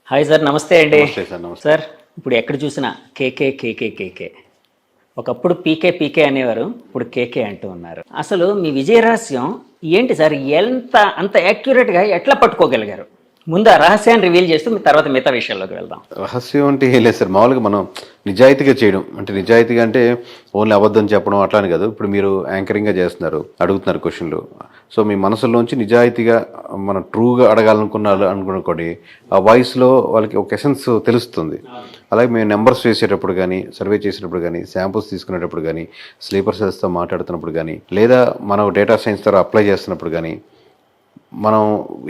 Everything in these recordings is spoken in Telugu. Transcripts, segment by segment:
హాయ్ సార్, నమస్తే అండి. నమస్తే సార్. నమస్తే సార్, ఇప్పుడు ఎక్కడ చూసినా కేకే కేకే కేకే. ఒకప్పుడు పీకే పీకే అనేవారు, ఇప్పుడు కేకే అంటూ ఉన్నారు. అసలు మీ విజయ రహస్యం ఏంటి సార్? అంత యాక్యురేట్గా ఎట్లా పట్టుకోగలిగారు? ముందు ఆ రహస్యాన్ని రివీల్ చేస్తూ మీ తర్వాత మిగతా విషయాల్లోకి వెళ్దాం. రహస్యం అంటే ఏం లేదు సార్. మామూలుగా మనం నిజాయితీగా చేయడం అంటే, నిజాయితీగా అంటే ఓన్లీ అబద్ధం చెప్పడం అట్లా అని కాదు. ఇప్పుడు మీరు యాంకరింగ్గా చేస్తున్నారు, అడుగుతున్నారు క్వశ్చన్లు. సో మీ మనసులోంచి నిజాయితీగా మనం ట్రూగా అనుకోండి, ఆ వాయిస్లో వాళ్ళకి ఒక ఎసెన్స్ తెలుస్తుంది. అలాగే మేము నెంబర్స్ వేసేటప్పుడు కానీ, సర్వే చేసేటప్పుడు కానీ, శాంపుల్స్ తీసుకునేటప్పుడు కానీ, స్లీపర్ సెల్స్తో మాట్లాడుతున్నప్పుడు కానీ, లేదా మనం డేటా సైన్స్ ద్వారా అప్లై చేస్తున్నప్పుడు కానీ, మనం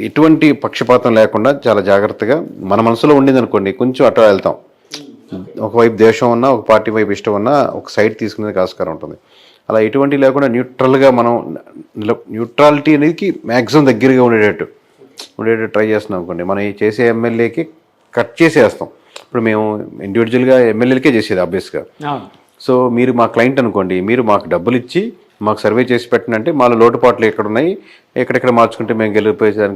ఎటువంటి పక్షపాతం లేకుండా చాలా జాగ్రత్తగా మన మనసులో ఉండింది అనుకోండి, కొంచెం అట్లా వెళ్తాం. ఒకవైపు దేశం ఉన్నా, ఒక పార్టీ వైపు ఇష్టం ఉన్నా, ఒక సైడ్ తీసుకునేందుకు ఆస్కారం ఉంటుంది. అలా ఎటువంటి లేకుండా న్యూట్రల్గా మనం న్యూట్రాలిటీ అనేది మ్యాక్సిమం దగ్గరగా ఉండేటట్టు ట్రై చేస్తున్నాం అనుకోండి. మనం చేసే ఎమ్మెల్యేకి కట్ చేసేస్తాం. ఇప్పుడు మేము ఇండివిజువల్గా ఎమ్మెల్యేలకే చేసేది ఆబ్వియస్గా. సో మీరు మా క్లయింట్ అనుకోండి, మీరు మాకు డబ్బులు ఇచ్చి మాకు సర్వే చేసి పెట్టినంటే మాలో లోటుపాట్లు ఎక్కడున్నాయి, ఎక్కడెక్కడ మార్చుకుంటే మేము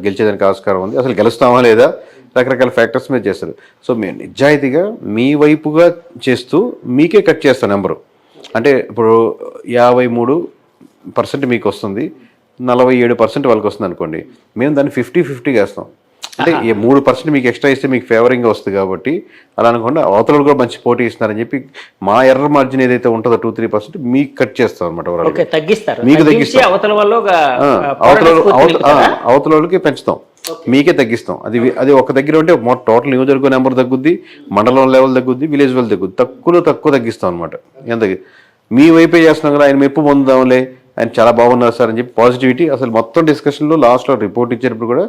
గెలిచేదానికి ఆస్కారం ఉంది, అసలు గెలుస్తామా లేదా, రకరకాల ఫ్యాక్టర్స్ మీద చేస్తారు. సో మేము నిజాయితీగా మీ వైపుగా చేస్తూ మీకే కట్ చేస్తాం నెంబరు. అంటే ఇప్పుడు 53% మీకు వస్తుంది, 47% వాళ్ళకి వస్తుంది అనుకోండి. మేము దాన్ని 50-50 వేస్తాం. అంటే 3% మీకు ఎక్స్ట్రా ఇస్తే మీకు ఫేవరింగ్గా వస్తుంది కాబట్టి అలా అనుకోండి. అవతల కూడా మంచి పోటీ ఇస్తున్నారని చెప్పి మా ఎర్రర్ మార్జిన్ ఏదైతే ఉంటుందో 2-3% మీకు కట్ చేస్తాం అనమాట. మీకు తగ్గిస్తాం, అవతల వాళ్ళకి పెంచుతాం, మీకే తగ్గిస్తాం. అది ఒక దగ్గర ఉంటే టోటల్ నియోజకవర్గ నెంబర్ తగ్గుద్ది, మండలం లెవెల్ తగ్గుద్ది, విలేజ్ లెవెల్ తగ్గుద్ది. తక్కువ తగ్గిస్తాం అనమాట. ఎంత మీ వైపే చేస్తున్నాం కదా, ఆయన మెప్పు పొందుదాంలే, ఆయన చాలా బాగున్నారు సార్ అని చెప్పి పాజిటివిటీ. అసలు మొత్తం డిస్కషన్లో లాస్ట్లో రిపోర్ట్ ఇచ్చేటప్పుడు కూడా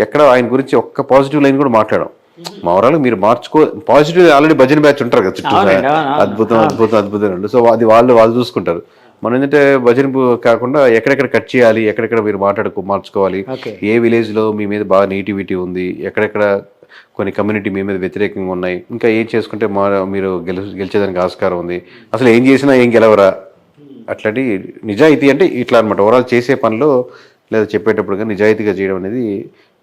ఎక్కడ ఆయన గురించి ఒక్క పాజిటివ్ లైన్ కూడా మాట్లాడాం. మా ఊరాలు మీరు పాజిటివ్ ఆల్రెడీ భజన బ్యాచ్ ఉంటారు కదా చుట్టూ, అద్భుతం. సో అది వాళ్ళు చూసుకుంటారు. మనం ఏంటంటే భజన కాకుండా ఎక్కడెక్కడ కట్ చేయాలి, ఎక్కడెక్కడ మీరు మార్చుకోవాలి, ఏ విలేజ్లో మీ మీద బాగా నెగిటివిటీ ఉంది, ఎక్కడెక్కడ కొన్ని కమ్యూనిటీ మీ మీద వ్యతిరేకంగా ఉన్నాయి, ఇంకా ఏం చేసుకుంటే మీరు గెలిచేదానికి ఆస్కారం ఉంది, అసలు ఏం చేసినా ఏం గెలవరా, అట్లాంటి నిజాయితీ అంటే ఇట్లా అనమాట. ఓవరాల్ చేసే పనిలో లేదా చెప్పేటప్పుడు కానీ నిజాయితీగా చేయడం అనేది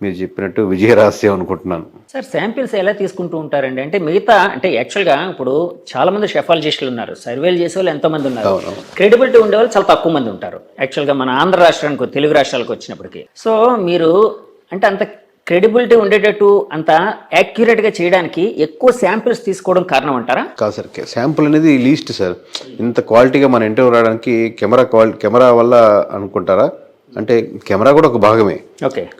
మీరు చెప్పినట్టు విజయ రహస్యం అనుకుంటున్నాను. సార్, శాంపిల్స్ ఎలా తీసుకుంటూ ఉంటారండి? అంటే అంటే యాక్చువల్గా ఇప్పుడు చాలా మంది షెఫాలజిస్టులు ఉన్నారు, సర్వేలు చేసే వాళ్ళు ఎంతోమంది ఉన్నారు, క్రెడిబిలిటీ ఉండేవాళ్ళు చాలా తక్కువ మంది ఉంటారు. యాక్చువల్గా మన ఆంధ్ర రాష్ట్రానికి, తెలుగు రాష్ట్రాలకు వచ్చినప్పటికీ. సో మీరు అంటే అంత క్రెడిబిలిటీ ఉండేటట్టు అంత యాక్యురేట్గా చేయడానికి ఎక్కువ శాంపిల్స్ తీసుకోవడం కారణం అంటారా? కాదు సార్, శాంపుల్ అనేది లీస్ట్ సార్. ఇంత క్వాలిటీగా మన ఇంటర్వ్యూ రావడానికి కెమెరా వల్ల అనుకుంటారా? అంటే కెమెరా కూడా ఒక భాగమే,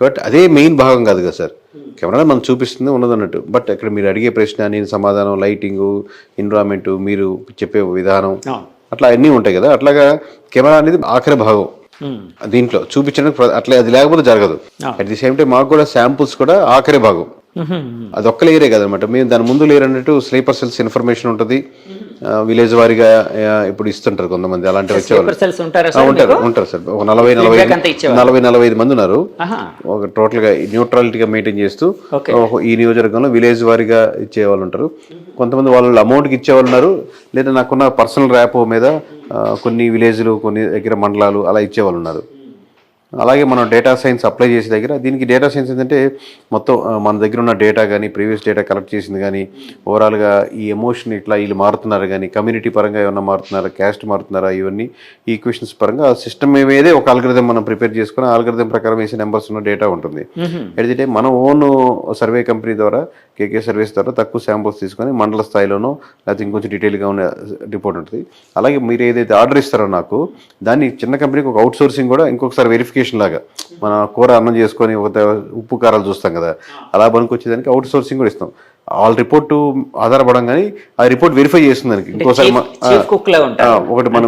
బట్ అదే మెయిన్ భాగం కాదు కదా సార్. కెమెరా మనం చూపిస్తుంది ఉన్నదన్నట్టు, బట్ ఇక్కడ మీరు అడిగే ప్రశ్న, నేను సమాధానం, లైటింగు, ఎన్విరాన్మెంట్, మీరు చెప్పే విధానం, అట్లా అన్నీ ఉంటాయి కదా. అట్లాగా కెమెరా అనేది ఆఖరి భాగం దీంట్లో చూపించడానికి. అట్లా అది లేకపోతే జరగదు. అట్ ది సేమ్ టైం మాకు కూడా శాంపుల్స్ కూడా ఆఖరి భాగం, అది ఒక్క లేయరే కదనమాట. మేము దాని ముందు లేయర్ అన్నట్టు స్లీపర్ సెల్స్ ఇన్ఫర్మేషన్ ఉంటుంది, విలేజ్ వారీగా ఇప్పుడు ఇస్తుంటారు కొంతమంది. అలాంటివి వచ్చేవాళ్ళు ఉంటారు సార్. ఒక 40-45 మంది ఉన్నారు. ఒక టోటల్ గా న్యూట్రాలిటీగా మెయింటైన్ చేస్తూ ఈ నియోజకవర్గంలో విలేజ్ వారీగా ఇచ్చేవాళ్ళు ఉంటారు. కొంతమంది వాళ్ళు అమౌంట్కి ఇచ్చేవాళ్ళు ఉన్నారు, లేదా నాకున్న పర్సనల్ ర్యాప్ మీద కొన్ని విలేజ్లు, కొన్ని దగ్గర మండలాలు అలా ఇచ్చేవాళ్ళు ఉన్నారు. అలాగే మనం డేటా సైన్స్ అప్లై చేసే దగ్గర దీనికి డేటా సైన్స్ ఏంటంటే మొత్తం మన దగ్గర ఉన్న డేటా కానీ, ప్రీవియస్ డేటా కలెక్ట్ చేసింది కానీ, ఓవరాల్గా ఈ ఎమోషన్ ఇట్లా వీళ్ళు మారుతున్నారు కానీ, కమ్యూనిటీ పరంగా ఏమన్నా మారుతున్నారా, క్యాస్ట్ మారుతున్నారా, ఇవన్నీ ఈక్వేషన్స్ పరంగా సిస్టమ్ ఏదే ఒక ఆల్గరిథం మనం ప్రిపేర్ చేసుకుని ఆల్గరిథం ప్రకారం వేసే నెంబర్స్ ఉన్న డేటా ఉంటుంది. అయితే మన ఓన్ సర్వే కంపెనీ ద్వారా, కేకే సర్వీస్ ద్వారా తక్కువ శాంపుల్స్ తీసుకొని మండల స్థాయిలోనో లేకపోతే ఇంకొంచెం డీటెయిల్గా ఉన్న రిపోర్ట్ ఉంటుంది. అలాగే మీరు ఏదైతే ఆర్డర్ ఇస్తారో నాకు, దాన్ని చిన్న కంపెనీకి ఒక అవుట్ సోర్సింగ్ కూడా ఇంకొకసారి వెరిఫికేషన్ లాగా, మన కూర అన్నం చేసుకొని ఒక ఉప్పు కారాలు చూస్తాం కదా, అలా పనికొచ్చేదానికి అవుట్ సోర్సింగ్ కూడా ఇస్తాం. వాళ్ళ రిపోర్టు ఆధారపడం కానీ ఆ రిపోర్ట్ వెరిఫై చేస్తుంది దానికి ఇంకోసారి ఒకటి మనం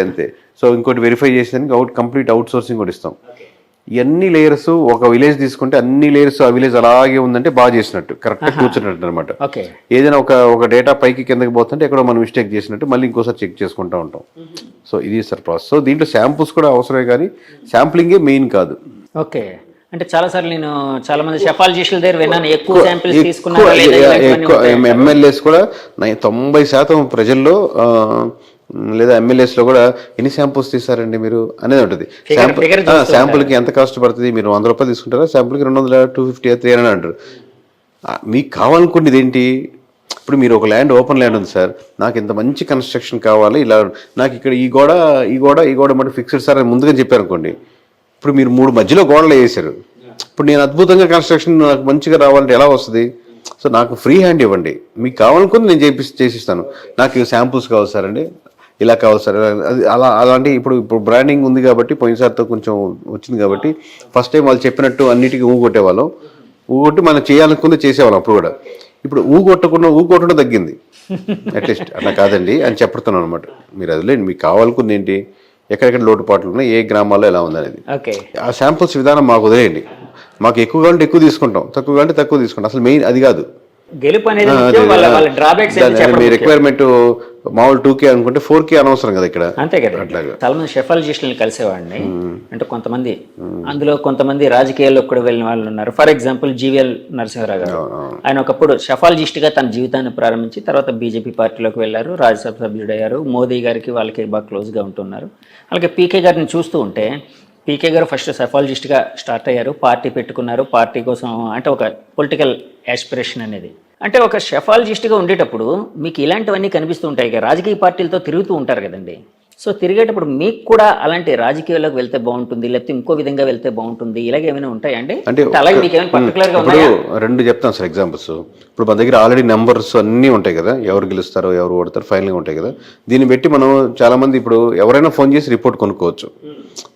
అంతే. సో ఇంకోటి వెరిఫై చేసేదానికి కంప్లీట్ అవుట్ సోర్సింగ్ కూడా ఇస్తాం. ఎన్ని లేయర్స్ ఒక విలేజ్ తీసుకుంటే అన్ని లేయర్స్ ఆ విలేజ్ అలాగే ఉందంటే బాగా చేసినట్టు, కరెక్ట్గా కూర్చున్నట్టు అనమాట. ఏదైనా ఒక డేటా పైకి కిందకి పోతుంటే ఎక్కడో మనం మిస్టేక్ చేసినట్టు మళ్ళీ ఇంకోసారి చెక్ చేసుకుంటూ ఉంటాం. సో ఇది సార్ ప్రాసెస్. సో దీంట్లో శాంపుల్స్ కూడా అవసరమే కానీ శాంప్లింగే మెయిన్ కాదు. ఓకే, అంటే చాలా మంది షెఫాలజిస్టుల దగ్గర విన్నాను, ఎక్కువ శాంపిల్స్ తీసుకున్నారు. ఎమ్మెల్యేస్ కూడా 90% ప్రజల్లో లేదా ఎమ్మెల్యేస్లో కూడా ఎన్ని శాంపుల్స్ తీస్తారండి మీరు అనేది ఉంటుంది. శాంపుల్కి ఎంత కాస్ట్ పడుతుంది, మీరు 100 రూపాయలు తీసుకుంటారా, శాంపుల్కి 200, 250, 300 అంటారు. మీకు కావాలనుకునేది ఏంటి? ఇప్పుడు మీరు ఒక ల్యాండ్, ఓపెన్ ల్యాండ్ ఉంది సార్, నాకు ఇంత మంచి కన్స్ట్రక్షన్ కావాలి, ఇలా నాకు ఇక్కడ ఈ గోడ మటు ఫిక్స్డ్ సార్ అని ముందుగా చెప్పారు అనుకోండి. ఇప్పుడు మీరు 3 మధ్యలో గోడలు వేసారు. ఇప్పుడు నేను అద్భుతంగా కన్స్ట్రక్షన్ నాకు మంచిగా రావాలంటే ఎలా వస్తుంది? సో నాకు ఫ్రీ హ్యాండ్ ఇవ్వండి, మీకు కావాలనుకుంది నేను చేసిస్తాను. నాకు శాంపుల్స్ కావాలి సార్ అండి, ఇలా కావాలి సార్, అది అలాంటి ఇప్పుడు బ్రాండింగ్ ఉంది కాబట్టి పోయినసారితో కొంచెం వచ్చింది కాబట్టి ఫస్ట్ టైం వాళ్ళు చెప్పినట్టు అన్నిటికీ ఊగొట్టేవాళ్ళం. ఊగొట్టి మనం చేయాలనుకుంది చేసేవాళ్ళం అప్పుడు కూడా. ఇప్పుడు ఊగొట్టడం తగ్గింది అట్లీస్ట్. అట్లా కాదండి అని చెప్తున్నాను అనమాట. మీరు అదిలేండి, మీకు కావాలనుకుంది ఏంటి, ఎక్కడెక్కడ లోటుపాట్లు ఉన్నాయి, ఏ గ్రామాల్లో ఎలా ఉందనేది. ఆ శాంపుల్స్ విధానం మాకు వదిలేయండి. మాకు ఎక్కువ కావాలంటే ఎక్కువ తీసుకుంటాం, తక్కువ కావాలంటే తక్కువ తీసుకుంటాం. అసలు మెయిన్ అది కాదు. గెలుపు అనేది డ్రాబ్యాక్స్ మీ రిక్వైర్మెంట్ మామూలు 2K అనుకుంటే 4K అనవసరం కదా ఇక్కడ. అంతే కదా. అట్లాగా చాలా మంది షెఫాలజిస్టులను కలిసేవాడిని. అంటే కొంతమంది అందులో కొంతమంది రాజకీయాల్లో కూడా వెళ్ళిన వాళ్ళు ఉన్నారు. ఫర్ ఎగ్జాంపుల్ జీవీఎల్ నరసింహారావు గారు, ఆయన ఒకప్పుడు షెఫాలజిస్ట్ గా తన జీవితాన్ని ప్రారంభించి తర్వాత బీజేపీ పార్టీలోకి వెళ్ళారు, రాజ్యసభ సభ్యుడయ్యారు, మోదీ గారికి వాళ్ళకి బాగా క్లోజ్ గా ఉంటున్నారు. అలాగే పీకే గారిని చూస్తూ ఉంటే పీకే గారు ఫస్ట్ సెఫాలజిస్ట్గా స్టార్ట్ అయ్యారు, పార్టీ పెట్టుకున్నారు, పార్టీ కోసం అంటే ఒక పొలిటికల్ యాస్పిరేషన్ అనేది. అంటే ఒక షెఫాలజిస్ట్గా ఉండేటప్పుడు మీకు ఇలాంటివన్నీ కనిపిస్తూ ఉంటాయి కదా, రాజకీయ పార్టీలతో తిరుగుతూ ఉంటారు కదండి. సో తిరిగేటప్పుడు మీకు కూడా అలాంటి రాజకీయాల్లోకి వెళ్తే బాగుంటుంది, లేకపోతే ఇంకో విధంగా వెళ్తే బాగుంటుంది, ఇలాగే ఏమైనా ఉంటాయండి? అంటే అలాగే మీకు ఏమైనా పర్టికులర్గా ఉన్నాయా? 2 చెప్తాను సార్ ఎగ్జాంపుల్స్. ఇప్పుడు మన దగ్గర ఆల్రెడీ నెంబర్స్ అన్నీ ఉంటాయి కదా, ఎవరు గెలుస్తారో ఎవరు ఓడతారో ఫైనల్గా ఉంటాయి కదా. దీన్ని బట్టి మనం చాలా మంది ఇప్పుడు ఎవరైనా ఫోన్ చేసి రిపోర్ట్ కొనుక్కోవచ్చు.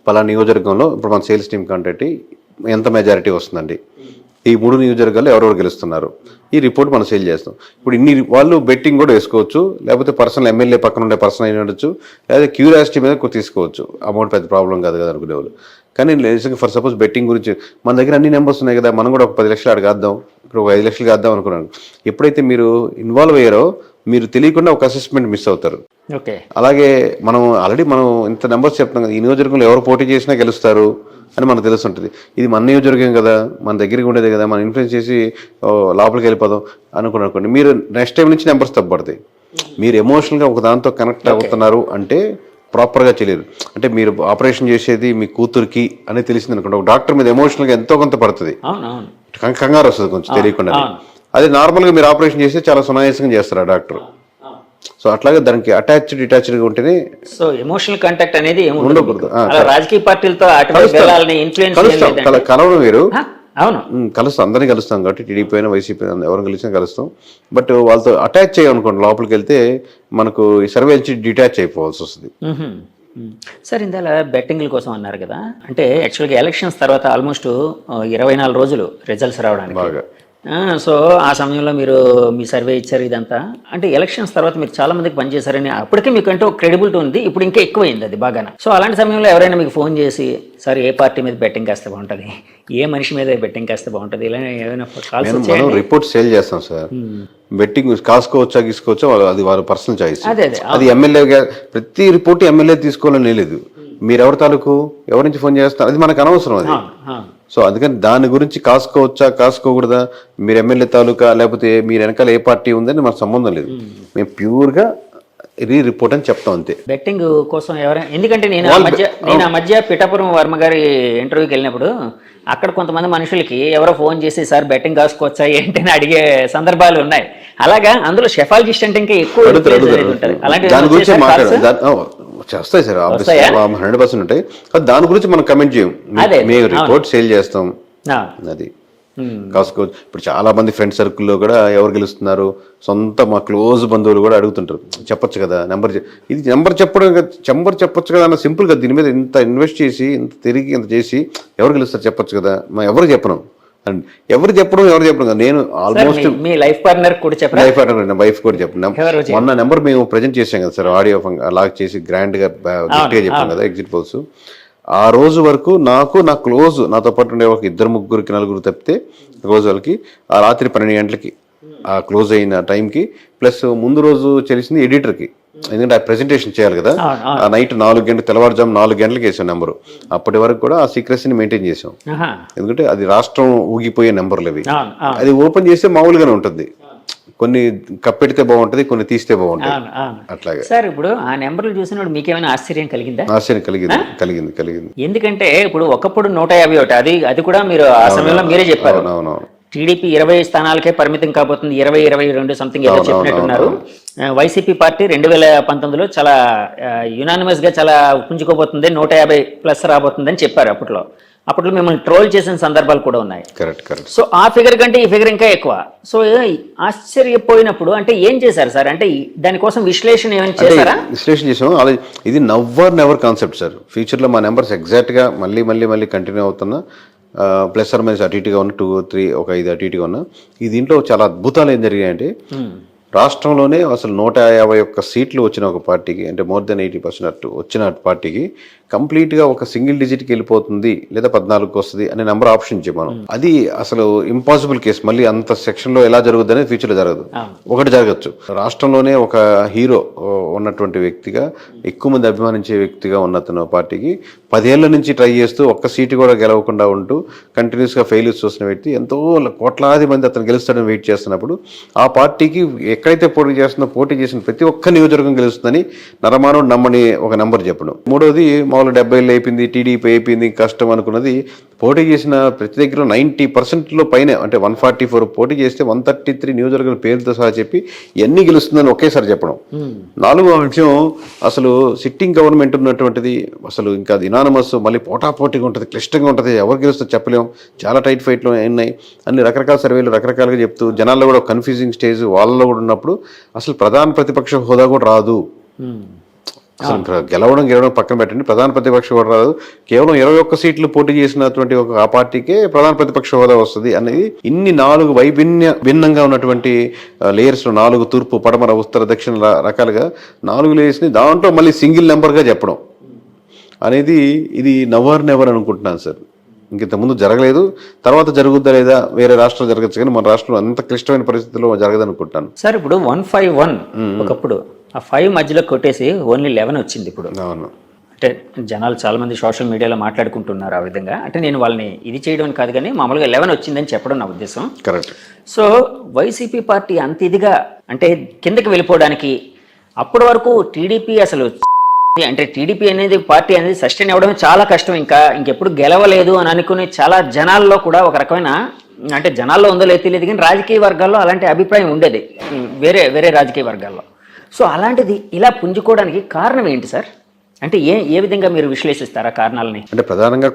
పలానా నియోజకవర్గంలో ఇప్పుడు మన సేల్స్ టీమ్ కంటే ఎంత మెజారిటీ వస్తుందండి, ఈ 3 నియోజకవర్గాల్లో ఎవరెవరు గెలుస్తున్నారు, ఈ రిపోర్ట్ మనం సేల్ చేస్తాం. ఇప్పుడు ఇన్ని వాళ్ళు బెట్టింగ్ కూడా వేసుకోవచ్చు, లేకపోతే పర్సనల్ ఎమ్మెల్యే పక్కన ఉండే పర్సన్ అయిన ఉండొచ్చు, లేదా క్యూరియాసిటీ మీద తీసుకోవచ్చు. అమౌంట్ పెద్ద ప్రాబ్లం కాదు కదా అనుకునేవాళ్ళు. కానీ ఫర్ సపోజ్ బెట్టింగ్ గురించి మన దగ్గర అన్ని నెంబర్స్ ఉన్నాయి కదా, మనం కూడా ఒక 10 లక్షలు అడగద్దాం, ఇక్కడ ఒక 5 లక్షలు కాద్దాం అనుకున్నాను. ఎప్పుడైతే మీరు ఇన్వాల్వ్ అయ్యారో మీరు తెలియకుండా ఒక అసెస్మెంట్ మిస్ అవుతారు. అలాగే మనం ఆల్రెడీ ఇంత నెంబర్స్ చెప్తాం కదా, ఈ నియోజకవర్గంలో ఎవరు పోటీ చేసినా గెలుస్తారు అని మనకు తెలుస్తుంటుంది. ఇది మన నియోజకవర్గం కదా, మన దగ్గరికి ఉండేది కదా, మనం ఇన్ఫ్లుయెన్స్ చేసి లోపలికి వెళ్ళిపోదాం అనుకోండి, మీరు నెక్స్ట్ టైం నుంచి నెంబర్స్ తప్పబడతాయి. మీరు ఎమోషనల్గా ఒక దాంతో కనెక్ట్ అవుతున్నారు అంటే ప్రాపర్గా చేయలేరు. అంటే మీరు ఆపరేషన్ చేసేది మీ కూతురికి అని తెలిసింది అనుకోండి, ఒక డాక్టర్ మీద ఎమోషనల్గా ఎంతో కొంత పడుతుంది, కంగారు వస్తుంది కొంచెం తెలియకుండా. అదే నార్మల్గా మీరు ఆపరేషన్ చేస్తే చాలా సునాయాసంగా చేస్తారు ఆ డాక్టర్. సో అట్లాగే దానికి డిటాచ్డ్గా ఉంటేనే. సో ఎమోషనల్ కాంటాక్ట్ అనేది ఉండకూడదు. రాజకీయ పార్టీలతో కలవడం వేరు. అవును, కలుస్తాం, అందరినీ కలుస్తాం కాబట్టి టీడీపీ అయినా వైసీపీ అయినా ఎవరిని కలిసినా కలుస్తాం. బట్ వాళ్ళతో అటాచ్ చేయనుకోండి, లోపలికి వెళ్తే మనకు ఈ సర్వే నుంచి డిటాచ్ అయిపోవాల్సి వస్తుంది. సార్ ఇందాల బెట్టింగ్ల కోసం అన్నారు కదా, అంటే యాక్చువల్గా ఎలక్షన్స్ తర్వాత ఆల్మోస్ట్ 24 రోజులు రిజల్ట్స్ రావడానికి బాగా. సో ఆ సమయంలో మీరు మీ సర్వే ఇచ్చారు ఇదంతా. అంటే ఎలక్షన్స్ తర్వాత మీరు చాలా మందికి పనిచేశారని అప్పటికే మీకు అంటే ఒక క్రెడిబిలిటీ ఉంది, ఇప్పుడు ఇంకా ఎక్కువైంది అది బాగా. సో అలాంటి సమయంలో ఎవరైనా మీకు ఫోన్ చేసి సార్ ఏ పార్టీ మీద బెట్టింగ్ కాస్తే బాగుంటుంది, ఏ మనిషి మీద బెట్టింగ్ కాస్తే బాగుంటుంది, ఇలా ఏమైనా కాల్స్? మనం రిపోర్ట్ సేల్ చేస్తాం సార్. బెట్టింగ్ కాసుకోవచ్చా గీసుకోవచ్చా అది వారి పర్సనల్ చాయిస్. అది ఎమ్మెల్యే ప్రతి రిపోర్ట్ ఎమ్మెల్యే తీసుకోవాలని లేదు. మీరు ఎవరి తాలూకు ఎవరి నుంచి ఫోన్ చేస్తారు అది మనకు అనవసరం అది. సో అందుకని దాని గురించి కాసుకోవచ్చా కాసుకోకూడదా, మీరు ఎమ్మెల్యే తాలూకా లేకపోతే మీరు వెనకాల ఏ పార్టీ ఉందని మనకు సంబంధం లేదు. మేము ప్యూర్గా రిపోర్ట్ అని చెప్తాం అంతే. బెట్టింగ్ కోసం ఎవరైనా, ఎందుకంటే నేను ఆ మధ్య పిఠాపురం వర్మ గారి ఇంటర్వ్యూకి వెళ్ళినప్పుడు అక్కడ కొంతమంది మనుషులకి ఎవరో ఫోన్ చేసి సార్ బెట్టింగ్ కాసుకోవచ్చా ఏంటి అని అడిగే సందర్భాలు ఉన్నాయి. అలాగా అందులో షెఫాలజిస్ట్ అంటే ఇంకా ఎక్కువ దాని గురించి చేస్తాయి సార్, 100% ఉంటాయి. దాని గురించి మనం కమెంట్ చేయం, మేము రిపోర్ట్ సేల్ చేస్తాం. అది కాసుకోవచ్చు. ఇప్పుడు చాలా మంది ఫ్రెండ్ సర్కిల్లో కూడా ఎవరు గెలుస్తున్నారు, సొంత మా క్లోజ్ బంధువులు కూడా అడుగుతుంటారు, చెప్పొచ్చు కదా నెంబర్, ఇది నెంబర్ చెప్పొచ్చు కదా అన్న సింపుల్ గా. దీని మీద ఇంత ఇన్వెస్ట్ చేసి ఇంత తిరిగి ఇంత చేసి ఎవరు గెలుస్తారు చెప్పొచ్చు కదా. ఎవరు చెప్పను కదా. నేను ఆల్మోస్ట్ మీ లైఫ్ పార్ట్నర్ కూడా చెప్పాను, వైఫ్ కూడా చెప్పిన మొన్న నెంబర్ మేము ప్రజెంట్ చేసాం కదా సార్, ఆడియో అలాగ చేసి గ్రాండ్ గా గట్టిగా చెప్పాం కదా ఎగ్జిట్ పోల్స్. ఆ రోజు వరకు నా క్లోజ్ నాతో పాటు ఉండే ఒక 2-3 4 తప్పితే రోజు వాళ్ళకి ఆ రాత్రి 12 గంటలకి ఆ క్లోజ్ అయిన టైంకి ప్లస్ ముందు రోజు తెలిసింది ఎడిటర్కి, ఎందుకంటే ఆ ప్రెజెంటేషన్ చేయాలి కదా. ఆ నైట్ 4 గంటలు తెల్లవారుజాము 4 గంటలకు వేసాం నెంబరు. అప్పటి వరకు కూడా ఆ సీక్రెసీని మెయింటైన్ చేసాం, ఎందుకంటే అది రాష్ట్రం ఊగిపోయే నెంబర్లు అవి. అది ఓపెన్ చేస్తే మామూలుగానే ఉంటుంది, కొన్ని కప్పెడితే బాగుంటది, కొన్ని తీస్తే బాగుంటది. అట్లాగే సార్ ఇప్పుడు ఆ నెంబర్లు చూసినప్పుడు మీకేమైనా ఆశ్చర్యం కలిగిందా? ఆశ్చర్యం కలిగింది. ఎందుకంటే ఇప్పుడు ఒకప్పుడు 151 అది కూడా మీరు ఆ సమయంలో మీరే చెప్పారు. టీడీపీ 20 స్థానాలకే పరిమితం కాబోతుంది, 22 సంథింగ్ ఏదో చెప్పినట్టున్నారు. వైసీపీ పార్టీ 2019లో చాలా యునానిమస్ గా చాలా పుంజుకోబోతుంది, 150+ రాబోతుందని చెప్పారు. అప్పట్లో మిమ్మల్ని ట్రోల్ చేసిన సందర్భాలు కూడా ఉన్నాయి. కరెక్ట్. సో ఆ ఫిగర్ కంటే ఈ ఫిగర్ ఇంకా ఎక్కువ. సో ఆశ్చర్యపోయినప్పుడు అంటే ఏం చేశారు సార్? అంటే దానికోసం విశ్లేషణ ఏమైనా చేశారా? విశ్లేషణ చేసాం. అలా ఇది నెవర్ కాన్సెప్ట్ సార్. ఫ్యూచర్లో మా నెంబర్స్ ఎగ్జాక్ట్గా మళ్ళీ కంటిన్యూ అవుతున్నా, ప్లస్ ఆర్ మైనస్ అటు ఇటుగా ఉన్న 2, 3 ఒక 5 అటు ఇటుగా ఉన్న. ఈ దీంట్లో చాలా అద్భుతాలు ఏం జరిగాయంటే, రాష్ట్రంలోనే అసలు 151 సీట్లు వచ్చిన ఒక పార్టీకి, అంటే మోర్ దెన్ 80% వచ్చిన పార్టీకి కంప్లీట్గా ఒక సింగిల్ డిజిట్కి వెళ్ళిపోతుంది లేదా 14కి వస్తుంది అనే నెంబర్ ఆప్షన్ ఇచ్చాం మనం. అది అసలు ఇంపాసిబుల్ కేసు. మళ్ళీ అంత సెక్షన్లో ఎలా జరుగుద్ది అనేది ఫ్యూచర్లో జరగదు. ఒకటి జరగచ్చు, రాష్ట్రంలోనే ఒక హీరో ఉన్నటువంటి వ్యక్తిగా, ఎక్కువ మంది అభిమానించే వ్యక్తిగా ఉన్నతను పార్టీకి 10 ఏళ్ల నుంచి ట్రై చేస్తూ ఒక్క సీటు కూడా గెలవకుండా ఉంటూ కంటిన్యూస్గా ఫెయిల్యూర్స్ చూసిన వ్యక్తి, ఎంతో కోట్లాది మంది అతను గెలుస్తాడని వెయిట్ చేస్తున్నప్పుడు ఆ పార్టీకి ఎక్కడైతే పోటీ చేసిన ప్రతి ఒక్క నియోజకవర్గం గెలుస్తుందని నరమానవుడు నమ్మని ఒక నెంబర్ చెప్పడం. మూడోది, మామూలు 70 అయిపోయింది, టీడీపీ అయిపోయింది, కష్టం అనుకున్నది, పోటీ చేసిన ప్రతి దగ్గర 90% పైన, అంటే 144 పోటీ చేస్తే 133 నియోజకవర్గాల పేరుతో సహా చెప్పి ఎన్ని గెలుస్తుందని ఒకేసారి చెప్పడం. 4వ విషయం, అసలు సిట్టింగ్ గవర్నమెంట్ ఉన్నటువంటిది అసలు ఇంకా అది ఇనానమస్, మళ్ళీ పోటాపోటీగా ఉంటుంది, క్లిష్టంగా ఉంటుంది, ఎవరు గెలుస్తుందో చెప్పలేము, చాలా టైట్ ఫైట్లో ఉన్నాయి, అన్ని రకరకాల సర్వేలు రకరకాలుగా చెప్తూ జనాల్లో కూడా కన్ఫ్యూజింగ్ స్టేజ్ వాళ్ళలో కూడా ఉన్నప్పుడు అసలు ప్రధాన ప్రతిపక్ష హోదా కూడా రాదు. అసలు గెలవడం పక్కన పెట్టండి, ప్రధాన ప్రతిపక్ష హోదా రాదు, కేవలం 21 సీట్లు పోటీ చేసినటువంటి ఒక ఆ పార్టీకే ప్రధాన ప్రతిపక్ష హోదా వస్తుంది అనేది. ఇన్ని 4 భిన్నంగా ఉన్నటువంటి లేయర్స్, 4 తూర్పు, పడమర, ఉత్తర, దక్షిణ రకాలుగా 4 లేయర్స్ని దాంట్లో మళ్ళీ సింగిల్ నెంబర్గా చెప్పడం అనేది, ఇది నెవర్ అనుకుంటున్నాను సార్. ఇంతకుముందు జరగలేదు, తర్వాత జరుగుద్దా లేదా వేరే రాష్ట్రాలు జరగచ్చు, కానీ మన రాష్ట్రంలో అంత క్లిష్టమైన పరిస్థితుల్లో జరగదనుకుంటాను సార్. ఇప్పుడు 151 ఒకప్పుడు, ఆ 5 మధ్యలో కొట్టేసి ఓన్లీ 11 వచ్చింది ఇప్పుడు. అవును, అంటే జనాలు చాలా మంది సోషల్ మీడియాలో మాట్లాడుకుంటున్నారు ఆ విధంగా. అంటే నేను వాళ్ళని ఇది చేయడం కాదు, కానీ మామూలుగా 11 వచ్చిందని చెప్పడం నా ఉద్దేశం. కరెక్ట్. సో వైసీపీ పార్టీ అంత ఇదిగా అంటే కిందకి వెళ్ళిపోవడానికి, అప్పటి వరకు టీడీపీ అసలు అంటే టీడీపీ అనేది పార్టీ అనేది సస్టైన్ అవ్వడం చాలా కష్టం, ఇంకెప్పుడు గెలవలేదు అని అనుకునే చాలా జనాల్లో కూడా ఒక రకమైన, అంటే జనాల్లో ఉందో లేదో తెలియదు కానీ రాజకీయ వర్గాల్లో అలాంటి అభిప్రాయం ఉండేది వేరే రాజకీయ వర్గాల్లో. సో అలాంటిది ఇలా పుంజుకోవడానికి కారణం ఏంటి సార్? అంటే ఏ విధంగా మీరు విశ్లేషిస్తారా కారణాలని? అంటే ప్రధానంగా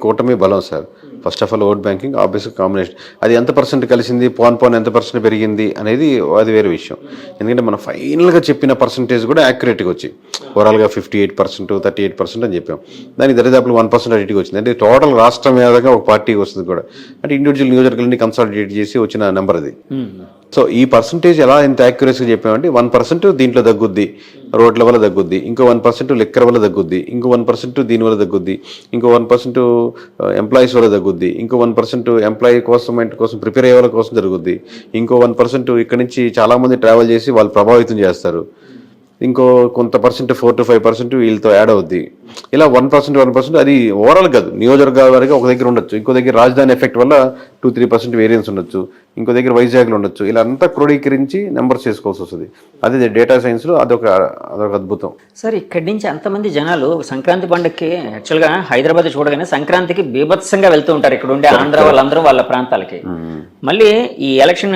కూటమి బలం sir. First of all vote banking, ఆబ్వియస్గా కాంబినేషన్, అది ఎంత పర్సెంట్ కలిసింది, పోన్ ఎంత పర్సెంట్ పెరిగింది అనేది అది వేరే విషయం. ఎందుకంటే మనం ఫైనల్గా చెప్పిన పర్సంటేజ్ కూడా యాక్యురేట్గా వచ్చి ఓవరాల్గా 58%, 38% అని చెప్పాం. దానికి దరిదాపులు 1% అడిటికి వచ్చింది. అంటే టోటల్ రాష్ట్రం మీదగా ఒక పార్టీకి వస్తుంది కూడా, అంటే ఇండివిజువల్ నియోజకవర్గాన్ని కన్సాలిడేట్ చేసి వచ్చిన నెంబర్ అది. సో ఈ పర్సంటేజ్ ఎలా ఎంత యాక్యురసీగా చెప్పామంటే, 1% దీంట్లో తగ్గుద్ది, రోడ్ల వల్ల తగ్గుద్ది, ఇంకో 1% లిక్కర్ వల్ల తగ్గుద్ది, ఇంకో 1% దీనివల్ల తగ్గుద్ది, ఇంకో 1% ఎంప్లాయీస్ వల్ల తగ్గుద్ది, ఇంకో 1% ఎంప్లాయీ కోసం ప్రిపేర్ అయ్యే వాళ్ళ కోసం జరుగుద్ది, ఇంకో 1% ఇక్కడ నుంచి చాలామంది ట్రావెల్ చేసి వాళ్ళు ప్రభావితం చేస్తారు, ఇంకో కొంత పర్సెంట్ 4 to 5% వీళ్ళతో యాడ్ అవుద్ది. ఇలా 1% అది ఓవరాల్ కాదు, నియోజకవర్గాల వరకు ఒక దగ్గర ఉండొచ్చు, ఇంకో దగ్గర రాజధాని ఎఫెక్ట్ వల్ల 2-3% వేరియన్స్ ఉండొచ్చు, ఇంకో దగ్గర వైజాగ్లో ఉండొచ్చు. ఇలా అంతా క్రోడీకరించి నెంబర్స్ చేసుకోవాల్సి వస్తుంది. అదే డేటా సైన్స్లో అదొక అద్భుతం సార్. ఇక్కడి నుంచి అంతమంది జనాలు సంక్రాంతి పండుగకి, యాక్చువల్గా హైదరాబాద్ చూడగానే సంక్రాంతికి బీభత్సంగా వెళ్తూ ఉంటారు ఇక్కడ ఉండే ఆంధ్ర వాళ్ళందరూ వాళ్ళ ప్రాంతాలకి. మళ్ళీ ఈ ఎలక్షన్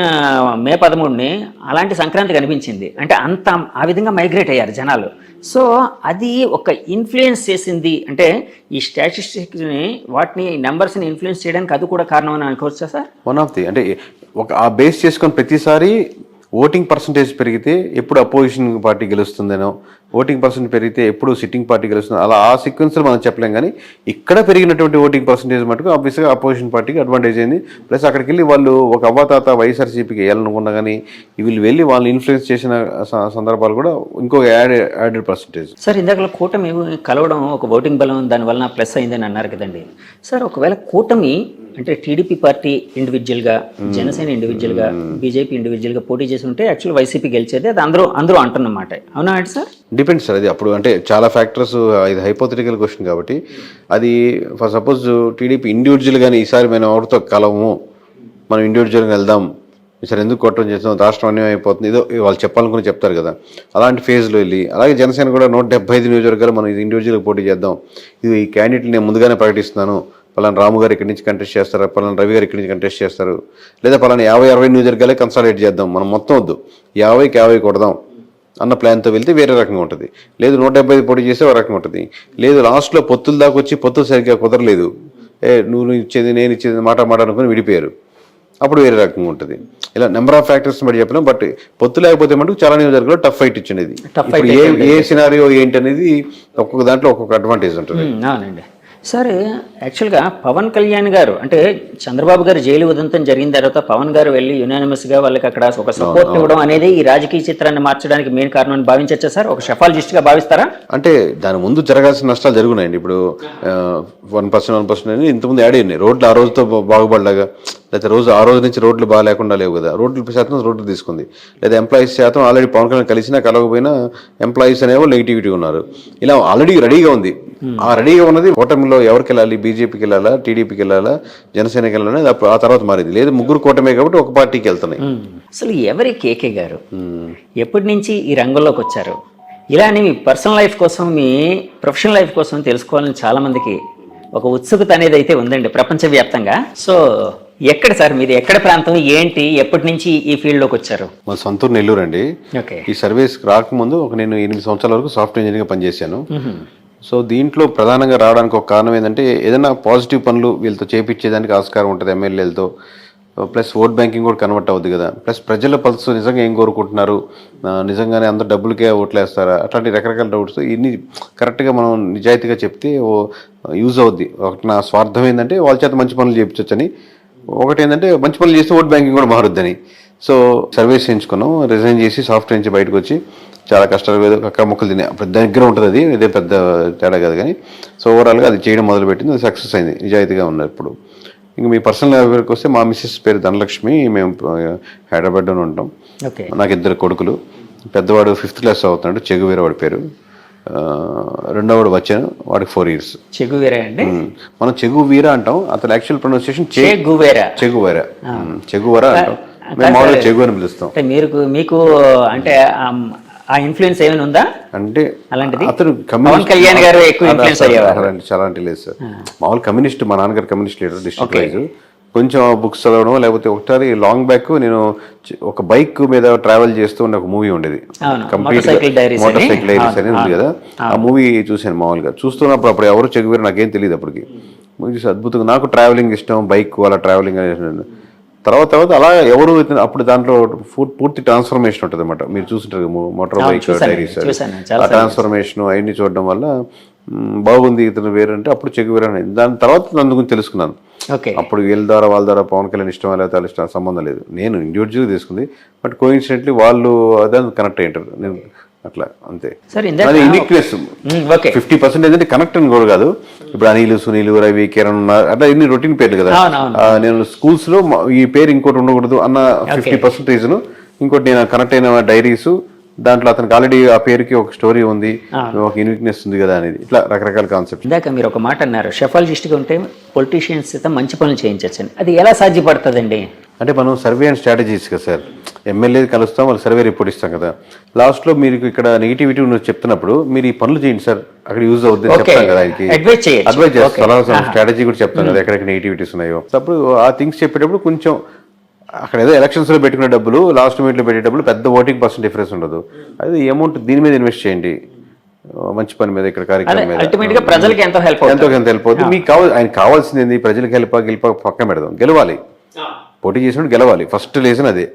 మే 13ని అలాంటి సంక్రాంతి కనిపించింది, అంటే అంత ఆ విధంగా మైగ్రేట్ అయ్యారు జనాలు. సో అది ఒక ఇన్ఫ్లుయెన్స్ చేసింది, అంటే ఈ స్టాటిస్టిక్స్ని వాటిని నెంబర్స్ని ఇన్ఫ్లుయెన్స్ చేయడానికి అది కూడా కారణం అని అనుకోవచ్చా సార్? వన్ ఆఫ్ ది, అంటే ఆ బేస్ చేసుకొని ప్రతిసారి ఓటింగ్ పర్సంటేజ్ పెరిగితే ఎప్పుడు అపోజిషన్ పార్టీ గెలుస్తుందేనో, ఓటింగ్ పర్సెంట్ పెరిగితే ఎప్పుడు సిట్టింగ్ పార్టీ గెలుస్తుంది, అలా ఆ సీక్వెన్స్లో మనం చెప్పలేం. కానీ ఇక్కడ పెరిగినటువంటి ఓటింగ్ పర్సంటేజ్ మటుకు ఆబ్వియస్గా అపోజిషన్ పార్టీకి అడ్వాంటేజ్ అయింది. ప్లస్ అక్కడికి వెళ్ళి వాళ్ళు ఒక అవ్వాతాత వైఎస్ఆర్సీపీకి వేయాలనుకున్నా కానీ వీళ్ళు వెళ్ళి వాళ్ళు ఇన్ఫ్లుయెన్స్ చేసిన సందర్భాలు కూడా ఇంకొక యాడెడ్ పర్సంటేజ్. సార్ ఇందాక కూటమి కలవడం ఒక ఓటింగ్ బలం దానివల్ల ప్లస్ అయిందని అన్నారు కదండి సార్. ఒకవేళ కూటమి అంటే టీడీపీ పార్టీ ఇండివిజువల్గా, జనసేన ఇండివిజువల్గా, బీజేపీ ఇండివిజువల్గా పోటీ చేసి ఉంటే యాక్చువల్ వైసీపీ గెలిచేది, అది అందరూ అంటున్నమాట. అవునా అంటే సార్? Depends sir. అది అప్పుడు అంటే చాలా ఫ్యాక్టర్స్, ఇది హైపోథెటికల్ క్వశ్చన్ కాబట్టి అది ఫర్ సపోజ్ టీడీపీ ఇండివిజువల్గానే ఈసారి మనం ఎవరితో కలవము, మనం ఇండివిజువల్గా వెళ్దాం, ఈసారి ఎందుకు కొట్టడం చేస్తాం, రాష్ట్రం అన్యాయం అయిపోతుంది, ఏదో వాళ్ళు చెప్పాలనుకుని చెప్తారు కదా, అలాంటి ఫేజ్లో వెళ్ళి, అలాగే జనసేన కూడా 175 నియోజకవర్గాలు మనం ఇది ఇండివిజువల్గా పోటీ చేద్దాం, ఇది ఈ క్యాండిడేట్లు నేను ముందుగానే ప్రకటిస్తున్నాను, పలానా రాము గారు ఇక్కడి నుంచి కంటెస్ట్ చేస్తారు, పలానా రవి గారు ఇక్కడి నుంచి కంటెస్ట్ చేస్తారు, లేదా పలానా 50-60 నియోజకవర్గాలే కన్సాలిడేట్ చేద్దాం, మనం మొత్తం వద్దు 50కి 50 కొడదాం అన్న ప్లాన్తో వెళ్తే వేరే రకంగా ఉంటుంది. లేదు 175 పోటీ చేస్తే ఒక రకంగా ఉంటుంది. లేదు లాస్ట్లో పొత్తుల దాకా వచ్చి పొత్తులు సరిగ్గా కుదరలేదు, నువ్వు ఇచ్చేది నేను ఇచ్చేది మాట అనుకుని విడిపోయారు, అప్పుడు వేరే రకంగా ఉంటుంది. ఇలా నెంబర్ ఆఫ్ ఫ్యాక్టర్స్ బట్టి చెప్పినాం. బట్ పొత్తు లేకపోతే మటుకు చాలా నియోజకవర్గాల్లో టఫ్ ఫైట్ ఇచ్చింది. ఇప్పుడు ఏ సినారియో ఏంటి అనేది ఒక్కొక్క దాంట్లో ఒక్కొక్క అడ్వాంటేజ్ ఉంటుంది. అవునండి. సరే, యాక్చువల్గా పవన్ కళ్యాణ్ గారు అంటే చంద్రబాబు గారు జైలు ఉదంతం జరిగిన తర్వాత పవన్ గారు వెళ్ళి యునానిమస్గా వాళ్ళకి అక్కడ ఒక సపోర్ట్ ఇవ్వడం అనేది ఈ రాజకీయ చిత్రాన్ని మార్చడానికి మెయిన్ కారణం అని భావించచ్చా సార్? ఒక షెఫాలజిస్ట్గా భావిస్తారా? అంటే దాని ముందు జరగాల్సిన నష్టాలు జరుగున్నాయండి. ఇప్పుడు 1% అని ఇంతకుముందు యాడ్ అయినాయి. రోడ్లు ఆ రోజుతో బాగుపడలాగా, లేకపోతే ఆ రోజు నుంచి రోడ్లు బాగా లేకుండా లేవు కదా, రోడ్లు తీసుకుంది. లేదా ఎంప్లాయీస్ శాతం ఆల్రెడీ పవన్ కళ్యాణ్ కలిసినా కలవకపోయినా ఎంప్లాయీస్ అనేవో నెగిటివిటీ ఉన్నారు. ఇలా ఆల్రెడీ రెడీగా ఉంది. ఆ రెడీగా ఉన్నది కూటమిలో ఎవరికి వెళ్ళాలి, బీజేపీకి వెళ్ళాలా, టీడీపీకి వెళ్ళాలా, జనసేనకి వెళ్ళాలని ఆ తర్వాత మారింది. లేదు ముగ్గురు కూటమే కాబట్టి ఒక పార్టీకి వెళ్తున్నాయి. అసలు ఎవరి కేకే గారు ఎప్పటి నుంచి ఈ రంగంలోకి వచ్చారు? ఇలానే మీ పర్సనల్ లైఫ్ కోసం, మీ ప్రొఫెషనల్ లైఫ్ కోసం తెలుసుకోవాలని చాలా మందికి ఒక ఉత్సుకత అనేది అయితే ఉందండి ప్రపంచవ్యాప్తంగా. సో ఎక్కడ సార్ మీది, ఎక్కడ ప్రాంతం, ఏంటి, ఎప్పటి నుంచి ఈ ఫీల్డ్లోకి వచ్చారు? మా సొంతూరు నెల్లూరు అండి. ఈ సర్వీస్ రాకముందు నేను 8 సంవత్సరాల వరకు సాఫ్ట్వేర్ ఇంజనీర్గా పనిచేశాను. సో దీంట్లో ప్రధానంగా రావడానికి ఒక కారణం ఏంటంటే ఏదైనా పాజిటివ్ పనులు వీళ్ళతో చేపించేదానికి ఆస్కారం ఉంటుంది ఎమ్మెల్యేలతో. ప్లస్ ఓట్ బ్యాంకింగ్ కూడా కన్వర్ట్ అవుద్ది కదా. ప్లస్ ప్రజల పల్స్ నిజంగా ఏం కోరుకుంటున్నారు, నిజంగానే అందరూ డబ్బులకే ఓట్లేస్తారా, అట్లాంటి రకరకాల డౌట్స్ ఇన్ని కరెక్ట్గా మనం నిజాయితీగా చెప్తే యూజ్ అవుద్ది. ఒకటి నా స్వార్థం ఏంటంటే వాళ్ళ చేత మంచి పనులు చేయించవచ్చని, ఒకటి ఏంటంటే మంచి పనులు చేస్తే ఓట్ బ్యాంకింగ్ కూడా మారుద్దని. సో సర్వీస్ చేయించుకున్నాం, రిజైన్ చేసి సాఫ్ట్వేర్ నుంచి బయటకు వచ్చి చాలా కష్టాలు ఏదో కక్క మొక్కలు తినే దగ్గర ఉంటుంది. అది ఇదే పెద్ద తేడా కాదు కానీ సో ఓవరాల్గా అది చేయడం మొదలుపెట్టింది, అది సక్సెస్ అయింది, నిజాయితీగా ఉన్నారు. ఇప్పుడు ఇంకా మీ పర్సనల్ ఎవరికి వస్తే మా మిస్సెస్ పేరు ధనలక్ష్మి, మేము హైదరాబాద్లోనే ఉంటాం. నాకు 2 కొడుకులు. పెద్దవాడు 5th క్లాస్ అవుతున్నాడు, చెగువీర వాడి పేరు. రెండోవాడు వచ్చాను, వాడికి 4 years. చెగువీర అండి, మనం చెగువీర అంటాం, అతను యాక్చువల్ ప్రొనౌన్సియేషన్ చెగువర అంటాం. మేము మామూలుగా చెగు అని పిలుస్తాం. మీకు అంటే ఆ ఇన్ఫ్లుయెన్స్ ఏమైనా ఉందా అంటే అలాంటిది? అతను పవన్ కళ్యాణ్ గారు ఎక్కువ ఇన్ఫ్లుయెన్స్ అయ్యేవారు. చాలా అంటే లేదు సార్. మామూలు కమ్యూనిస్ట్, మా నాన్నగారు కమ్యూనిస్ట్ లీడర్ డిస్ట్రిక్ట్ వైజ్. కొంచెం బుక్స్ చదవడం, లేకపోతే ఒకసారి లాంగ్ బ్యాక్ నేను ఒక బైక్ మీద ట్రావెల్ చేస్తూ ఉన్న ఒక మూవీ ఉండేది, కంప్లీట్ మోటార్ సైకిల్ డైరీస్ అనేది ఉంది కదా. ఆ మూవీ చూశాను. మామూలుగా చూస్తున్నప్పుడు అప్పుడు ఎవరు చెగువేరు నాకేం తెలియదు అప్పటికి. మూవీ అద్భుతంగా, నాకు ట్రావెలింగ్ ఇష్టం, బైక్ అలా ట్రావెలింగ్ అనేది. తర్వాత అలా ఎవరు అప్పుడు దాంట్లో పూర్తి ట్రాన్స్ఫర్మేషన్ ఉంటుంది అనమాట. మీరు చూస్తుంటారు మోటార్ బైక్ డైరీస్, ఆ ట్రాన్స్ఫర్మేషన్ అవన్నీ చూడడం వల్ల బాగుంది ఇతను వేరు అంటే అప్పుడు చెగువేరు అనేది. దాని తర్వాత నన్ను గురించి తెలుసుకున్నాను. అప్పుడు వీళ్ళ ద్వారా వాళ్ళ ద్వారా పవన్ కళ్యాణ్ ఇష్టం లేదా వాళ్ళ ఇష్టం సంబంధం లేదు, నేను ఇండివిజువల్గా తీసుకుంది. బట్ కోఇన్సిడెంట్లీ వాళ్ళు అదే కనెక్ట్ అయ్యారు, నేను అట్లా అంతే. యూనిక్నెస్ 50% ఏంటంటే కనెక్ట్ అని కూడా కాదు. ఇప్పుడు అనిల్, సునీల్, రవి, కిరణ్ అట్లా ఇన్ని రొటీన్ పేర్లు కదా. నేను స్కూల్స్ లో ఈ పేరు ఇంకోటి ఉండకూడదు అన్న 50% రీజన్. ఇంకోటి నేను కనెక్ట్ అయిన డైరీస్, దాంట్లో అతనికి ఆల్రెడీ ఆ పేరుకి ఒక స్టోరీ ఉంది, ఒక యూనిక్నెస్ ఉంది కదా అనేది. ఇట్లా రకరకాల కాన్సెప్ట్. ఇందాక మీరు ఒక మాట అన్నారు, షెఫాలజిస్ట్గా ఉంటే పొలిటీషియన్స్ అయితే మంచి పనులు చేయించచ్చని. అది ఎలా సాధ్యపడుతుందండి? అంటే మనం సర్వే అండ్ స్ట్రాటజీస్ కదా సార్. ఎమ్మెల్యే కలుస్తాం, వాళ్ళు సర్వే రిపోర్ట్ ఇస్తాం కదా. లాస్ట్లో మీరు ఇక్కడ నెగిటివిటీ చెప్తున్నప్పుడు మీరు ఈ పనులు చేయండి సార్, అక్కడ యూజ్ అవుతుంది చెప్తాం కదా. ఆయనకి అడ్వైజ్ చేస్తాం, స్ట్రాటజీ కూడా చెప్తాం కదా ఎక్కడెక్కడ నెగిటివిటీస్ ఉన్నాయో. అప్పుడు ఆ థింగ్స్ చెప్పేటప్పుడు కొంచెం అక్కడ ఏదో ఎలక్షన్స్లో పెట్టుకునే డబ్బులు లాస్ట్ మినిట్లో పెట్టే డబ్బులు పెద్ద ఓటింగ్ % డిఫరెన్స్ ఉండదు. అది అమౌంట్ దీని మీద ఇన్వెస్ట్ చేయండి, మంచి పని మీద, ఇక్కడ కార్యక్రమం మీద ప్రజలకు ఎంతో హెల్ప్ అవుతుంది. మీకు ఆయనకు కావాల్సింది ఏంది? ప్రజలకు గెలిప పక్కన పెడదాం, గెలవాలి, పోటీ చేసినప్పుడు గెలవాలి. ఫస్ట్ రీజన్ అదే.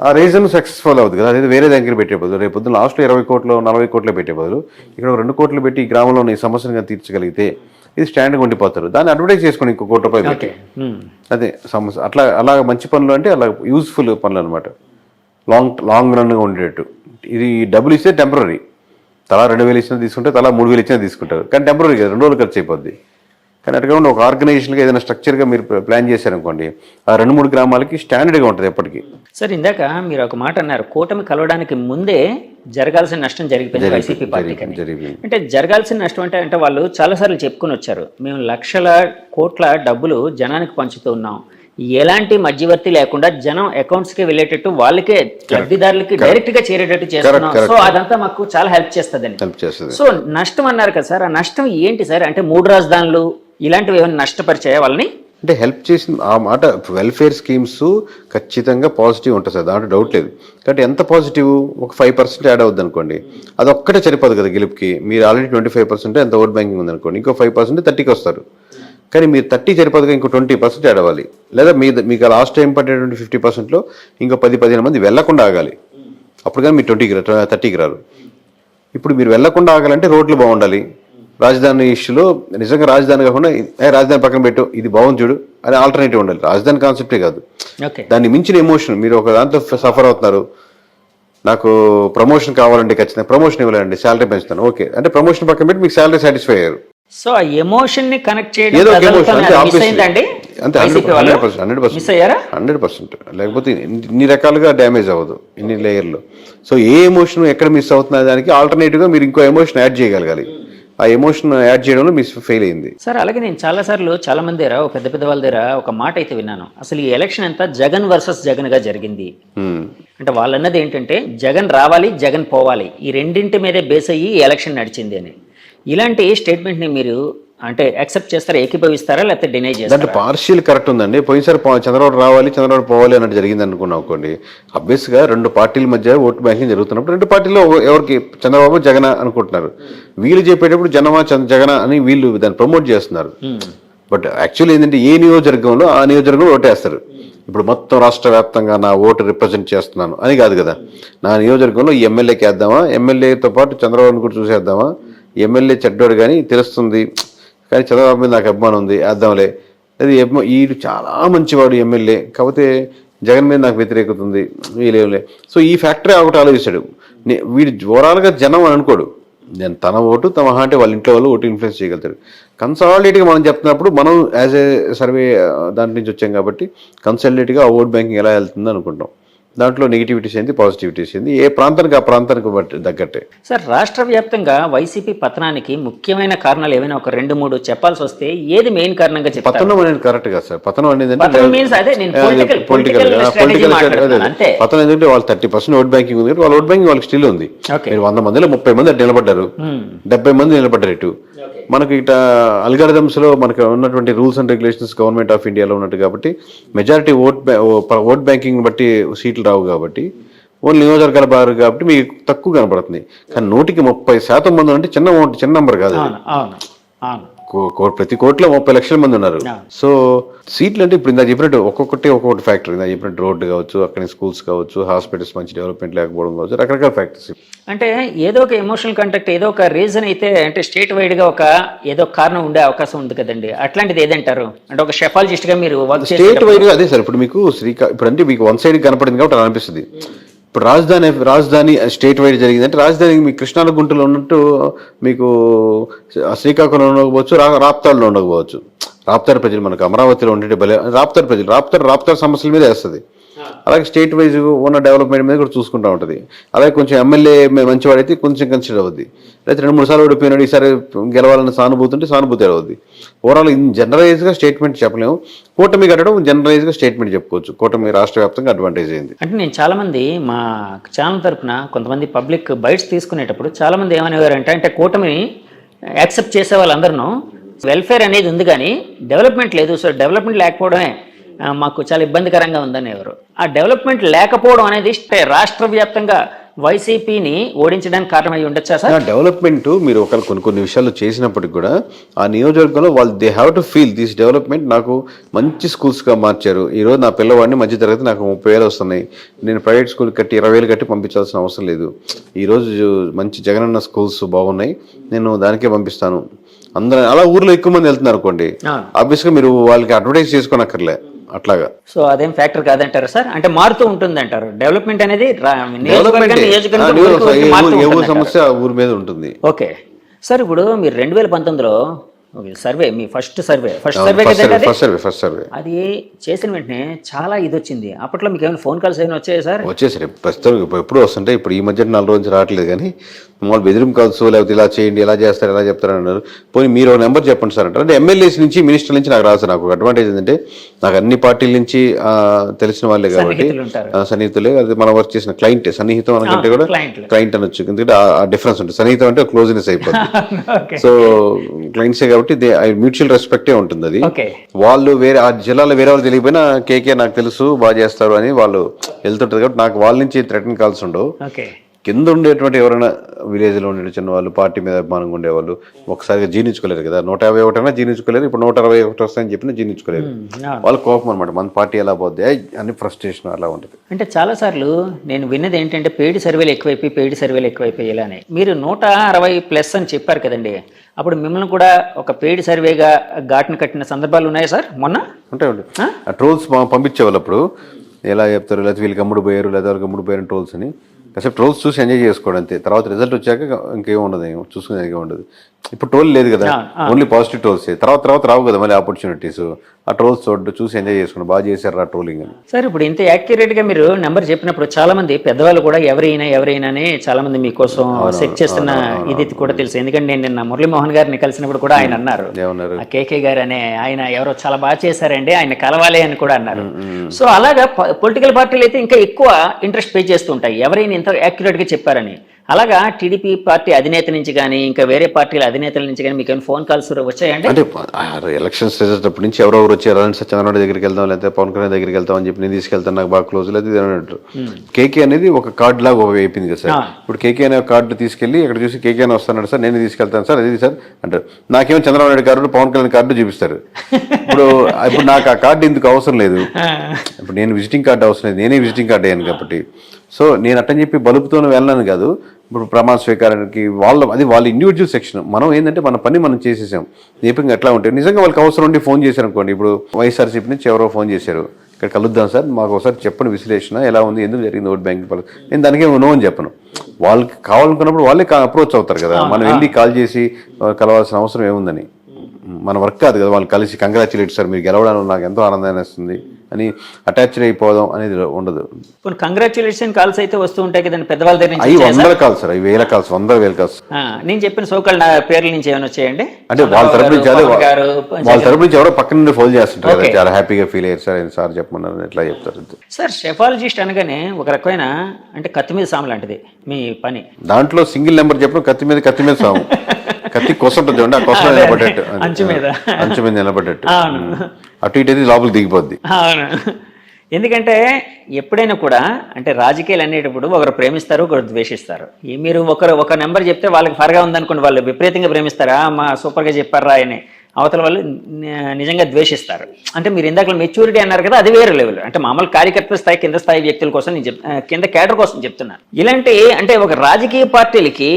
ఆ రీజన్ సక్సెస్ఫుల్ అవుతుంది కదా. అదే వేరే దగ్గర పెట్టే బదులు, రేపు పొద్దున్న లాస్ట్లో 20 కోట్లు 40 కోట్లు పెట్టే బదులు ఇక్కడ 2 కోట్లు పెట్టి ఈ గ్రామంలో ఈ సమస్యను తీర్చగలిగితే ఇది స్టాండ్గా ఉండిపోతారు. దాన్ని అడ్వర్టైజ్ చేసుకుని ఇంకో ₹1 కోటి పెట్టి అదే సమస్య. అలా మంచి పనులు అంటే అలా యూస్ఫుల్ పనులు అనమాట, లాంగ్ రన్గా ఉండేటట్టు. ఇది డబ్బులు ఇస్తే టెంపరీ, తలా 2,000 ఇచ్చినా తీసుకుంటే, తలా 3,000 ఇచ్చినా తీసుకుంటారు. కానీ టెంపరీ కదా, 2 రోజులు ఖర్చు అయిపోద్ది. కానీ అటుగా ఒక ఆర్గనైజేషన్గా ఏదైనా స్ట్రక్చర్గా మీరు ప్లాన్ చేశారనుకోండి, ఆ 2-3 గ్రామాలకి స్టాండర్డ్గా ఉంటుంది ఎప్పటికీ. సార్ ఇందాక మీరు ఒక మాట అన్నారు, కూటమి కలవడానికి ముందే జరగాల్సిన నష్టం జరిగిపోయింది వైసీపీ పార్టీకి. అంటే జరగాల్సిన నష్టం అంటే వాళ్ళు చాలాసార్లు చెప్పుకొని వచ్చారు, మేము లక్షల కోట్ల డబ్బులు జనానికి పంచుతూ ఉన్నాం, ఎలాంటి మధ్యవర్తి లేకుండా జనం అకౌంట్స్కి వెళ్ళేటట్టు, వాళ్ళకే లబ్ధిదారులకి డైరెక్ట్గా చేరేటట్టు చేస్తున్నాం. సో అదంతా మాకు చాలా హెల్ప్ చేస్తుందండి. సో నష్టం అన్నారు కదా సార్, ఆ నష్టం ఏంటి సార్? అంటే 3 రాజధానులు ఇలాంటివి ఏమైనా నష్టపరిచాయా వాళ్ళని? అంటే హెల్ప్ చేసిన ఆ మాట వెల్ఫేర్ స్కీమ్స్ ఖచ్చితంగా పాజిటివ్ ఉంటుంది సార్, దాంట్లో డౌట్ లేదు. కాబట్టి ఎంత పాజిటివ్, ఒక 5% యాడ్ అవుద్ది అనుకోండి, అది ఒక్కటే సరిపోదు కదా గెలుపుకి. మీరు ఆల్రెడీ 25% ఎంత ఓట్ బ్యాంకింగ్ ఉందనుకోండి, ఇంకో 5% 30కి వస్తారు. కానీ మీరు 30 సరిపోదుగా, ఇంకో 20% యాడ్ అవ్వాలి. లేదా మీకు లాస్ట్ టైం పడేటువంటి 50%లో ఇంకో 10-15 మంది వెళ్లకుండా ఆగాలి. అప్పుడు కానీ మీరు 30కి రారు. ఇప్పుడు మీరు వెళ్లకుండా ఆగాలంటే రోడ్లు బాగుండాలి. రాజధాని ఇష్యూలో నిజంగా రాజధాని కాకుండా రాజధాని పక్కన పెట్టు, ఇది బాగుంది చూడు అని ఆల్టర్నేటివ్ ఉండాలి. రాజధాని కాన్సెప్టే కాదు, దాన్ని మించిన ఎమోషన్. మీరు ఒక దాంతో సఫర్ అవుతున్నారు, నాకు ప్రమోషన్ కావాలంటే ఖచ్చితంగా ప్రమోషన్ ఇవ్వాలండి, శాలరీ పెంచుతాను, ఓకే అంటే ప్రమోషన్ పక్కన పెట్టి మీకు శాలరీ సాటిస్ఫై అయ్యారు. సో ఆ ఎమోషన్ ని కనెక్ట్ చేయడం ఏదో ఒక ఎమోషన్ అంటే అంతే 100%. లేకపోతే ఇన్ని రకాలుగా డ్యామేజ్ అవ్వదు, ఇన్ని లేయర్లో. సో ఏ ఎమోషన్ ఎక్కడ మిస్ అవుతున్న దానికి ఆల్టర్నేటివ్గా మీరు ఇంకో ఎమోషన్ యాడ్ చేయగలగాలి. ఆ ఎమోషన్ యాడ్ చేయడంలో మిస్ ఫెయిల్ అయింది సార్. అలాగే నేను చాలాసార్లు చాలా మంది దగ్గర, పెద్ద పెద్ద వాళ్ళ దగ్గర ఒక మాట అయితే విన్నాను, అసలు ఈ ఎలక్షన్ అంతా జగన్ వర్సెస్ జగన్ గా జరిగింది. అంటే వాళ్ళు అన్నది ఏంటంటే జగన్ రావాలి, జగన్ పోవాలి, ఈ రెండింటి మీదే బేస్ అయ్యి ఈ ఎలక్షన్ నడిచింది అని. ఇలాంటి స్టేట్మెంట్ ని మీరు అంటే యాక్సెప్ట్ చేస్తారా, ఏకీభవిస్తారా, లేకపోతే డినై చేస్తారా? దాంట్లో పార్షియల్ కరెక్ట్ ఉందండి. పోయినసారి చంద్రబాబు రావాలి, చంద్రబాబు పోవాలి అన్నట్టు జరిగింది అనుకున్నాం అనుకోండి. అబ్వియస్గా 2 పార్టీల మధ్య ఓటు బ్యాంకింగ్ జరుగుతున్నప్పుడు 2 పార్టీలో ఎవరికి చంద్రబాబు జగన్ అనుకుంటున్నారు. వీళ్ళు చెప్పేటప్పుడు జనమా జగన అని వీళ్ళు దాన్ని ప్రమోట్ చేస్తున్నారు. బట్ యాక్చువల్లీ ఏంటంటే ఏ నియోజకవర్గంలో ఆ నియోజకవర్గంలో ఓటేస్తారు. ఇప్పుడు మొత్తం రాష్ట్ర వ్యాప్తంగా నా ఓటు రిప్రజెంట్ చేస్తున్నాను అని కాదు కదా. నా నియోజకవర్గంలో ఈ ఎమ్మెల్యేకి వేద్దామా, ఎమ్మెల్యేతో పాటు చంద్రబాబుని కూడా చూసేద్దామా, ఎమ్మెల్యే చెడ్డోడు కానీ తెలుస్తుంది, కానీ చంద్రబాబు మీద నాకు అభిమానం ఉంది వేద్దాంలే, అది వీడు చాలా మంచివాడు ఎమ్మెల్యే, కాకపోతే జగన్ మీద నాకు వ్యతిరేకత ఉంది వీళ్ళేంలే. సో ఈ ఫ్యాక్టరీ ఒకటి ఆలోచిస్తాడు. వీడు ఓవరాల్గా జనం అని అనుకోడు, నేను తన ఓటు తమ అంటే వాళ్ళ ఇంట్లో వాళ్ళు ఓటు ఇన్ఫ్లుయెన్స్ చేయగలుగుతాడు. కన్సాలిడేట్గా మనం చెప్తున్నప్పుడు మనం యాజ్ ఏ సర్వే దాంట్ నుంచి వచ్చాం కాబట్టి కన్సాలిడేట్గా ఆ ఓట్ బ్యాంకింగ్ ఎలా వెళ్తుంది అనుకుంటాం. దాంట్లో నెగిటివిటీస్ ఏంది, పాజిటివిటీస్ ఏంది, ఏ ప్రాంతానికి ఆ ప్రాంతానికి బట్టి తగ్గట్టే. సార్, రాష్ట్ర వ్యాప్తంగా వైసీపీ పతనానికి ముఖ్యమైన కారణాలు ఏమైనా ఒక 2-3 చెప్పాల్సి వస్తే ఏది మెయిన్ కారణంగా చెప్తారు? పతనం అనేది కరెక్ట్ కాదు సార్. పతనం అనేది పొలిటికల్ పతనం ఎందుకంటే వాళ్ళు 30% ఓట్ బ్యాంకింగ్ ఉంది, వాళ్ళ ఓట్ బ్యాంకింగ్ వాళ్ళకి స్టిల్ ఉంది. మీరు 100 మందిలో 30 మంది నిలబడ్డారు, 70 మంది నిలబడ్డారు. ఇటు మనకి ఇట అల్గారిథమ్స్ లో మనకు ఉన్నటువంటి rules and regulations government of ఇండియాలో ఉన్నట్టు కాబట్టి మెజారిటీ ఓట్ బ్యాంకింగ్ బట్టి సీట్లు రావు కాబట్టి ఓన్లీ నియోజకవర్గాల బారు కాబట్టి మీకు తక్కువ కనపడుతుంది. కానీ 130% మంది అంటే చిన్న నెంబర్ కాదు. ప్రతి కోట్లో 30 లక్షల మంది ఉన్నారు. సో సీట్లు అంటే ఇప్పుడు ఇందా చెప్పినట్టు ఒక్కొక్కటి ఫ్యాక్టర్. ఇందా చెప్పినట్టు రోడ్డు కావచ్చు, అక్కడ స్కూల్స్ కావచ్చు, హాస్పిటల్స్ మంచి డెవలప్మెంట్ లేకపోవడం కావచ్చు, రకరకాల ఫ్యాక్టర్స్. అంటే ఏదో ఒక ఎమోషనల్ కాంటాక్ట్, ఏదో ఒక రీజన్ అయితే అంటే స్టేట్ వైడ్ గా ఏదో కారణం ఉండే అవకాశం ఉంది కదండి. అట్లాంటిది ఏదంటారు? అంటే ఒక షెఫాలజిస్ట్ గా మీరు స్టేట్ వైడ్ గా అదే సార్. ఇప్పుడు మీకు ఇప్పుడు అంటే మీకు వన్ సైడ్ కనపడింది కాబట్టి అలా అనిపిస్తుంది. ఇప్పుడు రాజధాని స్టేట్ వైడ్ జరిగింది అంటే రాజధాని మీకు కృష్ణా గుంటలో ఉన్నట్టు మీకు శ్రీకాకుళంలో ఉండకపోవచ్చు, రాప్తాడులో ఉండకపోవచ్చు. రాప్తాడు ప్రజలు మనకు అమరావతిలో ఉండే రాప్తాడు ప్రజలు రాప్తాడు సమస్యల మీద వేస్తుంది. అలాగే స్టేట్ వైజ్ ఉన్న డెవలప్మెంట్ మీద కూడా చూసుకుంటూ ఉంటుంది. అలాగే కొంచెం ఎమ్మెల్యే మంచివాడైతే కొంచెం కన్సిడర్ అవుద్ది. అయితే 2-3 సార్లు ఓడిపోయినాడు, ఈసారి గెలవాలన్న సానుభూతి అవుద్ది. ఓవరాల్ జనరలైజ్గా స్టేట్మెంట్ చెప్పలేము. కూటమి కట్టడం జనరలైజ్గా స్టేట్మెంట్ చెప్పుకోవచ్చు. కూటమి రాష్ట్ర వ్యాప్తంగా అడ్వాంటేజ్ అయింది. అంటే నేను చాలా మంది మా ఛానల్ తరఫున కొంతమంది పబ్లిక్ బైట్స్ తీసుకునేటప్పుడు చాలా మంది ఏమనేవారంటే, అంటే కూటమిని యాక్సెప్ట్ చేసే వాళ్ళందరూ వెల్ఫేర్ అనేది ఉంది కానీ డెవలప్మెంట్ లేదు, సో డెవలప్మెంట్ లేకపోవడమే మాకు చాలా ఇబ్బందికరంగా ఉందని ఎవరు. ఆ డెవలప్మెంట్ లేకపోవడం అనేది రాష్ట్ర వ్యాప్తంగా వైసీపీని ఓడించడానికి కారణమై ఉండొచ్చా సార్? డెవలప్మెంట్ మీరు కొన్ని విషయాలు చేసినప్పటికి కూడా ఆ నియోజకవర్గంలో వాళ్ళు they have to feel this development. నాకు మంచి స్కూల్స్గా మార్చారు. ఈరోజు నా పిల్లవాడిని మధ్య తరగతి నాకు 30,000 వస్తున్నాయి, నేను ప్రైవేట్ స్కూల్ కట్టి 20,000 కట్టి పంపించాల్సిన అవసరం లేదు. ఈరోజు మంచి జగనన్న స్కూల్స్ బాగున్నాయి, నేను దానికే పంపిస్తాను. అందరూ అలా ఊర్లో ఎక్కువ మంది వెళ్తున్నారు అనుకోండి, ఆబ్వియస్గా మీరు వాళ్ళకి అడ్వర్టైజ్ చేసుకోనక్కర్లే అట్లాగా. సో అదేం ఫ్యాక్టర్ కాదంటారు సార్? అంటే మారుతూ ఉంటుంది అంటారు డెవలప్మెంట్ అనేది, సమస్య ఊరి మీద ఉంటుంది. ఓకే సార్, ఇప్పుడు మీరు 2019లో సర్వే, మీ ఫస్ట్ సర్వే అది చేసిన వెంటనే చాలా ఇది వచ్చింది. అప్పట్లో మీకు ఏమైనా ఫోన్ కాల్స్ ఏమైనా వచ్చాయి సార్? వచ్చేసరి ప్రస్తుతం ఎప్పుడు వస్తుంటాయి. ఇప్పుడు ఈ మధ్య 4 రోజులు రావట్లేదు, కానీ మామూలు బెదిరింపు కాల్స్, లేకపోతే ఇలా చేయండి, ఇలా చేస్తారు, ఎలా చెప్తారు అన్నారు. పోనీ మీరు ఒక నెంబర్ చెప్పండి సార్ అంటారు. అంటే ఎమ్మెల్యేస్ నుంచి, మినిస్టర్ నుంచి నాకు రాదు. నాకు ఒక అడ్వాంటేజ్ ఏంటంటే నాకు అన్ని పార్టీల నుంచి తెలిసిన వాళ్ళే కాబట్టి సన్నిహితులే. అది మనం వర్క్ చేసిన క్లయింటే. సన్నిహితం అనుకుంటే కూడా క్లయింట్ అనొచ్చు, ఎందుకంటే ఆ డిఫరెన్స్ ఉంటుంది. సన్నిహితం అంటే క్లోజ్నెస్ అయిపోతుంది. సో క్లయింట్సే కాబట్టి కాబట్టి మ్యూచువల్ రెస్పెక్టే ఉంటుంది అది. ఓకే. వాళ్ళు వేరే ఆ జిల్లాలో వేరే వాళ్ళు తెలియకపోయినా కేకే నాకు తెలుసు బాగా చేస్తారు అని వాళ్ళు వెళ్తుంటారు కాబట్టి నాకు వాళ్ళ నుంచి థ్రెటన్ కాల్స్ ఉండవు. ఓకే. కింద ఉండేటువంటి ఎవరైనా విలేజ్లో ఉండే చిన్న వాళ్ళు పార్టీ మీద అభిమానంగా ఉండేవాళ్ళు ఒకసారిగా జీర్ణించుకోలేరు కదా. 151 అయినా జీర్ణించుకోలేరు, ఇప్పుడు 161 వస్తాయని చెప్పినా జీర్ణించుకోలేరు. వాళ్ళ కోపం అనమాట, మన పార్టీ ఎలా పోద్ది అని ఫ్రస్ట్రేషన్ అలా ఉంటుంది. అంటే చాలాసార్లు నేను విన్నది ఏంటంటే పెయిడ్ సర్వేలు ఎక్కువైపోయి ఇలానే మీరు 160+ అని చెప్పారు కదండి, అప్పుడు మిమ్మల్ని కూడా ఒక పెయిడ్ సర్వేగా ఘాటును కట్టిన సందర్భాలు ఉన్నాయా సార్ మొన్న? ఉంటాయండి. ఆ ట్రోల్స్ పంపించేవాళ్ళు అప్పుడు ఎలా చెప్తారు, లేకపోతే వీళ్ళకి అమ్ముడు పోయారు లేదా వాళ్ళకి అమ్ముడు పోయారు ట్రోల్స్ అని. కాసేపు ట్రోల్స్ చూసి ఎంజాయ్ చేసుకోవడం అంతే. తర్వాత రిజల్ట్ వచ్చాక ఇంకేం ఉండదు, చూసుకునే ఏం ఉండదు. ఇప్పుడు ట్రోల్ లేదు కదా, ఓన్లీ పాజిటివ్ ట్రోల్స్. తర్వాత రావు కదా మళ్ళీ ఆపర్చునిటీస్. ఆ ట్రోల్స్ చూసి ఎంజాయ్ చేసుకున్నాం, బాగా చేశారు ఆ ట్రోలింగ్ అని. సార్ ఇప్పుడు ఇంత యాక్యురేట్గా మీరు నెంబర్ చెప్పినప్పుడు చాలా మంది పెద్దవాళ్ళు కూడా ఎవరైనానే చాలా మంది మీకోసం సెట్ చేస్తున్న ఇది కూడా తెలుసు. ఎందుకంటే నేను నిన్న మురళీమోహన్ గారిని కలిసినప్పుడు కూడా ఆయన అన్నారు, ఆ కేకే గారు అనే ఆయన ఎవరో చాలా బాగా చేశారండి, ఆయన కలవాలి అని కూడా అన్నారు. సో అలాగా పొలిటికల్ పార్టీలు అయితే ఇంకా ఎక్కువ ఇంట్రెస్ట్ పే చేస్తుంటాయి ఎవరైనా ఇంత యాక్యురేట్గా చెప్పారని. అలాగా టీడీపీ పార్టీ అధినేత నుంచి కానీ ఇంకా వేరే పార్టీల అధినేతల నుంచి కానీ మీకు ఫోన్ కాల్స్ వచ్చాయండి? అంటే ఎలక్షన్స్ రిజల్ట్ అప్పటి నుంచి ఎవరెవరు వచ్చారు అంటే చంద్రబాబు దగ్గరికి వెళ్దాం లేకపోతే పవన్ కళ్యాణ్ దగ్గరికి వెళ్తాం అని చెప్పి నేను తీసుకెళ్తాను, నాకు బాగా క్లోజ్ లేదు అన్నట్టు. కేకే అనేది ఒక కార్డు లాగా అయిపోయింది కదా సార్. ఇప్పుడు కేకే అనే కార్డు తీసుకెళ్లి ఇక్కడ చూసి కేకే అని వస్తాను సార్, నేను తీసుకెళ్తాను సార్, అది సార్ అంటారు. నాకేమో చంద్రబాబు నాయుడు కార్డు పవన్ కళ్యాణ్ కార్డు చూపిస్తారు. ఇప్పుడు నాకు ఆ కార్డు ఎందుకు అవసరం లేదు, ఇప్పుడు నేను విజిటింగ్ కార్డు అవసరం లేదు, నేనే విజిటింగ్ కార్డు అయ్యాను కాబట్టి. సో నేను అట్టని చెప్పి బలుపుతోనే వెళ్ళాను కాదు. ఇప్పుడు ప్రమాణ స్వీకారానికి వాళ్ళ ఇండివిజువల్ సెక్షన్. మనం ఏంటంటే మన పని మనం చేసేసాం. దీపంగా ఎట్లా ఉంటాయి నిజంగా వాళ్ళకి అవసరం ఉండి ఫోన్ చేశారు అనుకోండి. ఇప్పుడు వైఎస్ఆర్సీపీ నుంచి ఎవరో ఫోన్ చేశారు, ఇక్కడ కలుద్దాం సార్, మాకు ఒకసారి చెప్పండి విశ్లేషణ ఎలా ఉంది, ఎందుకు జరిగింది ఓట్ బ్యాంక్. నేను దానికే నో అని చెప్పను. వాళ్ళకి కావాలనుకున్నప్పుడు వాళ్ళే అప్రోచ్ అవుతారు కదా, మనం వెళ్ళి కాల్ చేసి కలవాల్సిన అవసరం ఏముందని. మన వర్క్ కాదు కదా వాళ్ళు కలిసి కంగ్రాచులేట్ సార్ మీరు గెలవడానికి నాకు ఎంతో ఆనందాన్ని వస్తుంది అని అటాచ్డ్ అయిపోదాం అనేది ఉండదు. కంగ్రాచులేషన్ కాల్స్ అయితే వస్తూ ఉంటాయి కదండి పెద్దవాళ్ళ దగ్గర నుంచి. అవి 100 కాల్స్ సార్, అవి 1000 కాల్స్, 100,000 కాల్స్. నేను చెప్పిన సోకాల్ నా పేర్ల నుంచి ఏమైనా వచ్చాయండి అంటే వాళ్ళ తరపు నుంచి ఎవరో పక్కన నుండి ఫోన్ చేస్తుంటారు కదా, చాలా హ్యాపీగా ఫీల్ అయ్యారు సార్ సార్ చెప్పమన్నారు ఎట్లా చెప్తారు సార్. షెఫాలజిస్ట్ అనగానే ఒక రకమైన అంటే కత్తి మీద సాము లాంటిది మీ పని. దాంట్లో సింగిల్ నెంబర్ చెప్పడం కత్తి మీద సాము. కత్తి కొసంటుంది చూడండి, ఆ కొసం నిలబడ్డట్టు, అంచు మీద నిలబడ్డట్టు, అటు ఇటు అయితే లోపలికి దిగిపోద్ది. అవును. ఎందుకంటే ఎప్పుడైనా కూడా అంటే రాజకీయాలు అనేటప్పుడు ఒకరు ప్రేమిస్తారు, ఒకరు ద్వేషిస్తారు. మీరు ఒక నెంబర్ చెప్తే వాళ్ళకి ఫర్గా ఉందనుకోండి, వాళ్ళు విపరీతంగా ప్రేమిస్తారా, మా సూపర్గా చెప్పారా అని. అవతల వాళ్ళు నిజంగా ద్వేషిస్తారు. అంటే మీరు ఇందాక మెచ్యూరిటీ అన్నారు కదా, అది వేరే లెవెల్. అంటే మామూలు కార్యకర్త స్థాయి కింద స్థాయి వ్యక్తుల కోసం నేను కింద క్యాడర్ కోసం చెప్తున్నాను. ఇలాంటి అంటే ఒక రాజకీయ పార్టీలకి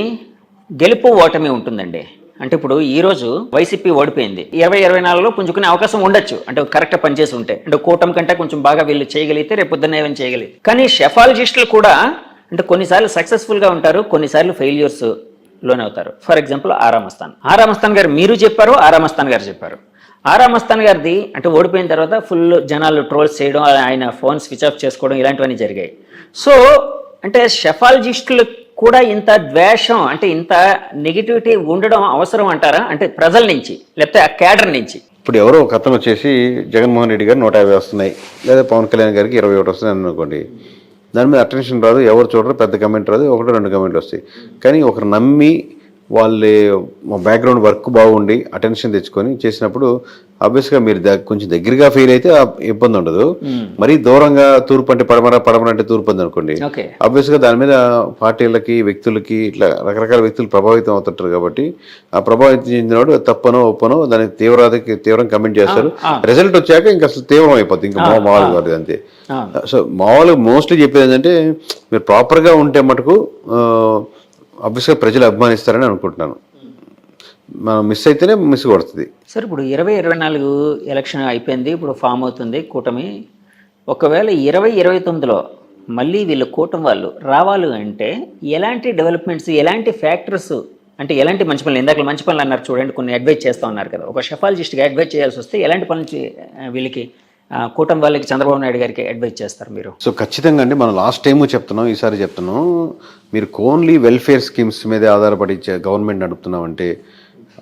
గెలుపు ఓటమి ఉంటుందండి. అంటే ఇప్పుడు ఈరోజు వైసీపీ ఓడిపోయింది, 2024లో పుంజుకునే అవకాశం ఉండొచ్చు, అంటే కరెక్ట్గా పనిచేసి ఉంటే. అంటే కూటమి కంటే కొంచెం బాగా వీళ్ళు చేయగలిగితే రేపు పొద్దున్న ఏమైనా చేయగలిగి. కానీ షెఫాలజిస్టులు కూడా అంటే కొన్నిసార్లు సక్సెస్ఫుల్గా ఉంటారు, కొన్నిసార్లు ఫెయిల్యూర్స్ లోనే అవుతారు. ఫర్ ఎగ్జాంపుల్ ఆరామస్థాన్ గారు మీరు చెప్పారు, ఆరామస్థాన్ గారు చెప్పారు. ఆరామస్థాన్ గారిది అంటే ఓడిపోయిన తర్వాత ఫుల్ జనాలు ట్రోల్స్ చేయడం, ఆయన ఫోన్ స్విచ్ ఆఫ్ చేసుకోవడం ఇలాంటివన్నీ జరిగాయి. సో అంటే షెఫాలజిస్టులు కూడా ఇంత ద్వేషం అంటే ఇంత నెగిటివిటీ ఉండడం అవసరం అంటారా? అంటే ప్రజల నుంచి లేకపోతే ఆ క్యాడర్ నుంచి. ఇప్పుడు ఎవరో ఒక అతను వచ్చేసి జగన్మోహన్ రెడ్డి గారు 150 వస్తున్నాయి, లేదా పవన్ కళ్యాణ్ గారికి 21 వస్తున్నాయి అనుకోండి, దాని మీద అటెన్షన్ రాదు, ఎవరు చూడరు, పెద్ద కమెంట్ రాదు, 1-2 కమెంట్లు వస్తాయి. కానీ ఒకరు నమ్మి వాళ్ళ బ్యాక్గ్రౌండ్ వర్క్ బాగుండి అటెన్షన్ తెచ్చుకొని చేసినప్పుడు ఆబ్వియస్గా మీరు కొంచెం దగ్గరగా ఫీల్ అయితే ఇబ్బంది ఉండదు. మరీ దూరంగా తూర్పు అంటే పడమర అంటే తూర్పు అంది అనుకోండి, ఆబ్వియస్గా దాని మీద పార్టీలకి వ్యక్తులకి ఇట్లా రకరకాల వ్యక్తులు ప్రభావితం అవుతుంటారు. కాబట్టి ఆ ప్రభావితం చెందినవాడు తప్పనో ఒప్పనో దానికి తీవ్రంగా కమెంట్ చేస్తారు. రిజల్ట్ వచ్చాక ఇంకా అసలు తీవ్రం అయిపోతుంది, ఇంకా మామూలుగా కాదు అంతే. సో మామూలుగా మోస్ట్లీ చెప్పేది ఏంటంటే మీరు ప్రాపర్గా ఉంటే మటుకు ఆబ్వియస్గా ప్రజలు అభిమానిస్తారని అనుకుంటున్నాను. మనం మిస్ అయితేనే మిస్ కొడుతుంది సార్. ఇప్పుడు 2024 ఎలక్షన్ అయిపోయింది, ఇప్పుడు ఫామ్ అవుతుంది కూటమి. ఒకవేళ 2029లో మళ్ళీ వీళ్ళు కూటమి వాళ్ళు రావాలి అంటే ఎలాంటి డెవలప్మెంట్స్, ఎలాంటి ఫ్యాక్టర్స్, అంటే ఎలాంటి మంచి పనులు, ఇందాక మంచి పనులు అన్నారు చూడండి, కొన్ని అడ్వైజ్ చేస్తూ ఉన్నారు కదా. ఒక షెఫాలజిస్ట్గా అడ్వైజ్ చేయాల్సి వస్తే ఎలాంటి పనులు వీళ్ళకి కూటమి వాళ్ళకి చంద్రబాబు నాయుడు గారికి అడ్వైజ్ చేస్తారు మీరు? సో ఖచ్చితంగా అండి, మనం లాస్ట్ టైము చెప్తున్నాం, ఈసారి చెప్తున్నాం, మీరు ఓన్లీ వెల్ఫేర్ స్కీమ్స్ మీదే ఆధారపడి గవర్నమెంట్ నడుపుతున్నామంటే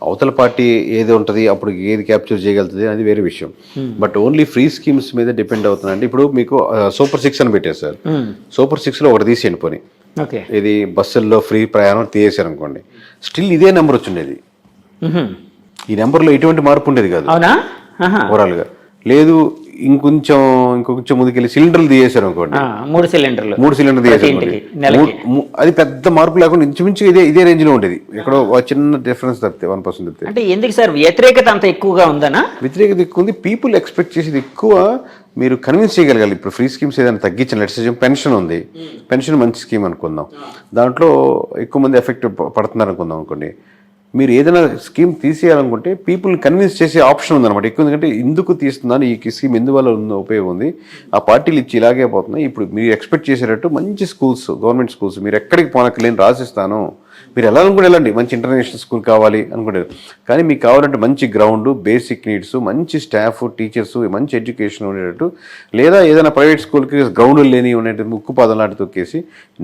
అవతల పార్టీ ఏది ఉంటుంది అప్పుడు ఏది క్యాప్చర్ చేయగలుగుతుంది అది వేరే విషయం. బట్ ఓన్లీ ఫ్రీ స్కీమ్స్ మీద డిపెండ్ అవుతుందండి. ఇప్పుడు మీకు సూపర్ 6 అని పెట్టారు సార్, సూపర్ 6లో ఒకటి తీసేయండి పోనీ, ఇది బస్సుల్లో ఫ్రీ ప్రయాణం తీసేశారు అనుకోండి, స్టిల్ ఇదే నెంబర్ వచ్చిండేది. ఈ నెంబర్లో ఎటువంటి మార్పు ఉండేది కాదు అవునా? ఆహా. ఓవరాల్గా లేదు. ఇంకొంచెం ముందుకెళ్ళి సిలిండర్లు తీసేశారు అనుకోండి, 3 సిలిండర్లు 3 సిలిండర్ తీసేసారు, అది పెద్ద మార్పు లేకుండా ఇంచుమించు ఇదే రేంజ్ లో ఉండేది. ఎక్కడో చిన్న డిఫరెన్స్ తప్పితే 1% తప్పితే. అంటే ఎందుకు సార్ వ్యతిరేకత అంత ఎక్కువగా ఉందనా? వ్యతిరేకత ఎక్కువ ఉంది. పీపుల్ ఎక్స్పెక్ట్ చేసేది ఎక్కువ. మీరు కన్విన్స్ చేయగలగాలి. ఇప్పుడు ఫ్రీ స్కీమ్స్ ఏదైనా తగ్గించిన లెట్స్ పెన్షన్ ఉంది, పెన్షన్ మంచి స్కీమ్ అనుకుందాం, దాంట్లో ఎక్కువ మంది ఎఫెక్ట్ పడుతున్నారు అనుకుందాం అనుకోండి. మీరు ఏదైనా స్కీమ్ తీసేయాలనుకుంటే పీపుల్ని కన్విన్స్ చేసే ఆప్షన్ ఉందన్నమాట ఎక్కువ. ఎందుకంటే ఎందుకు తీస్తున్నాను, ఈ స్కీమ్ ఎందువల్ల ఉందో ఉపయోగం ఉంది, ఆ పార్టీలు ఇచ్చి ఇలాగే పోతున్నాయి. ఇప్పుడు మీరు ఎక్స్పెక్ట్ చేసేటట్టు మంచి స్కూల్స్, గవర్నమెంట్ స్కూల్స్ మీరు ఎక్కడికి పోనక్కర్లేని రాసిస్తాను, మీరు ఎలా అనుకుంటే వెళ్ళండి, మంచి ఇంటర్నేషనల్ స్కూల్ కావాలి అనుకుంటారు. కానీ మీకు కావాలంటే మంచి గ్రౌండ్, బేసిక్ నీడ్స్, మంచి స్టాఫ్, టీచర్స్, మంచి ఎడ్యుకేషన్ ఉండేటట్టు, లేదా ఏదైనా ప్రైవేట్ స్కూల్కి గ్రౌండ్ లేని ఉండేటట్టు ముక్కుపాదం లాంటి తొక్కేసి,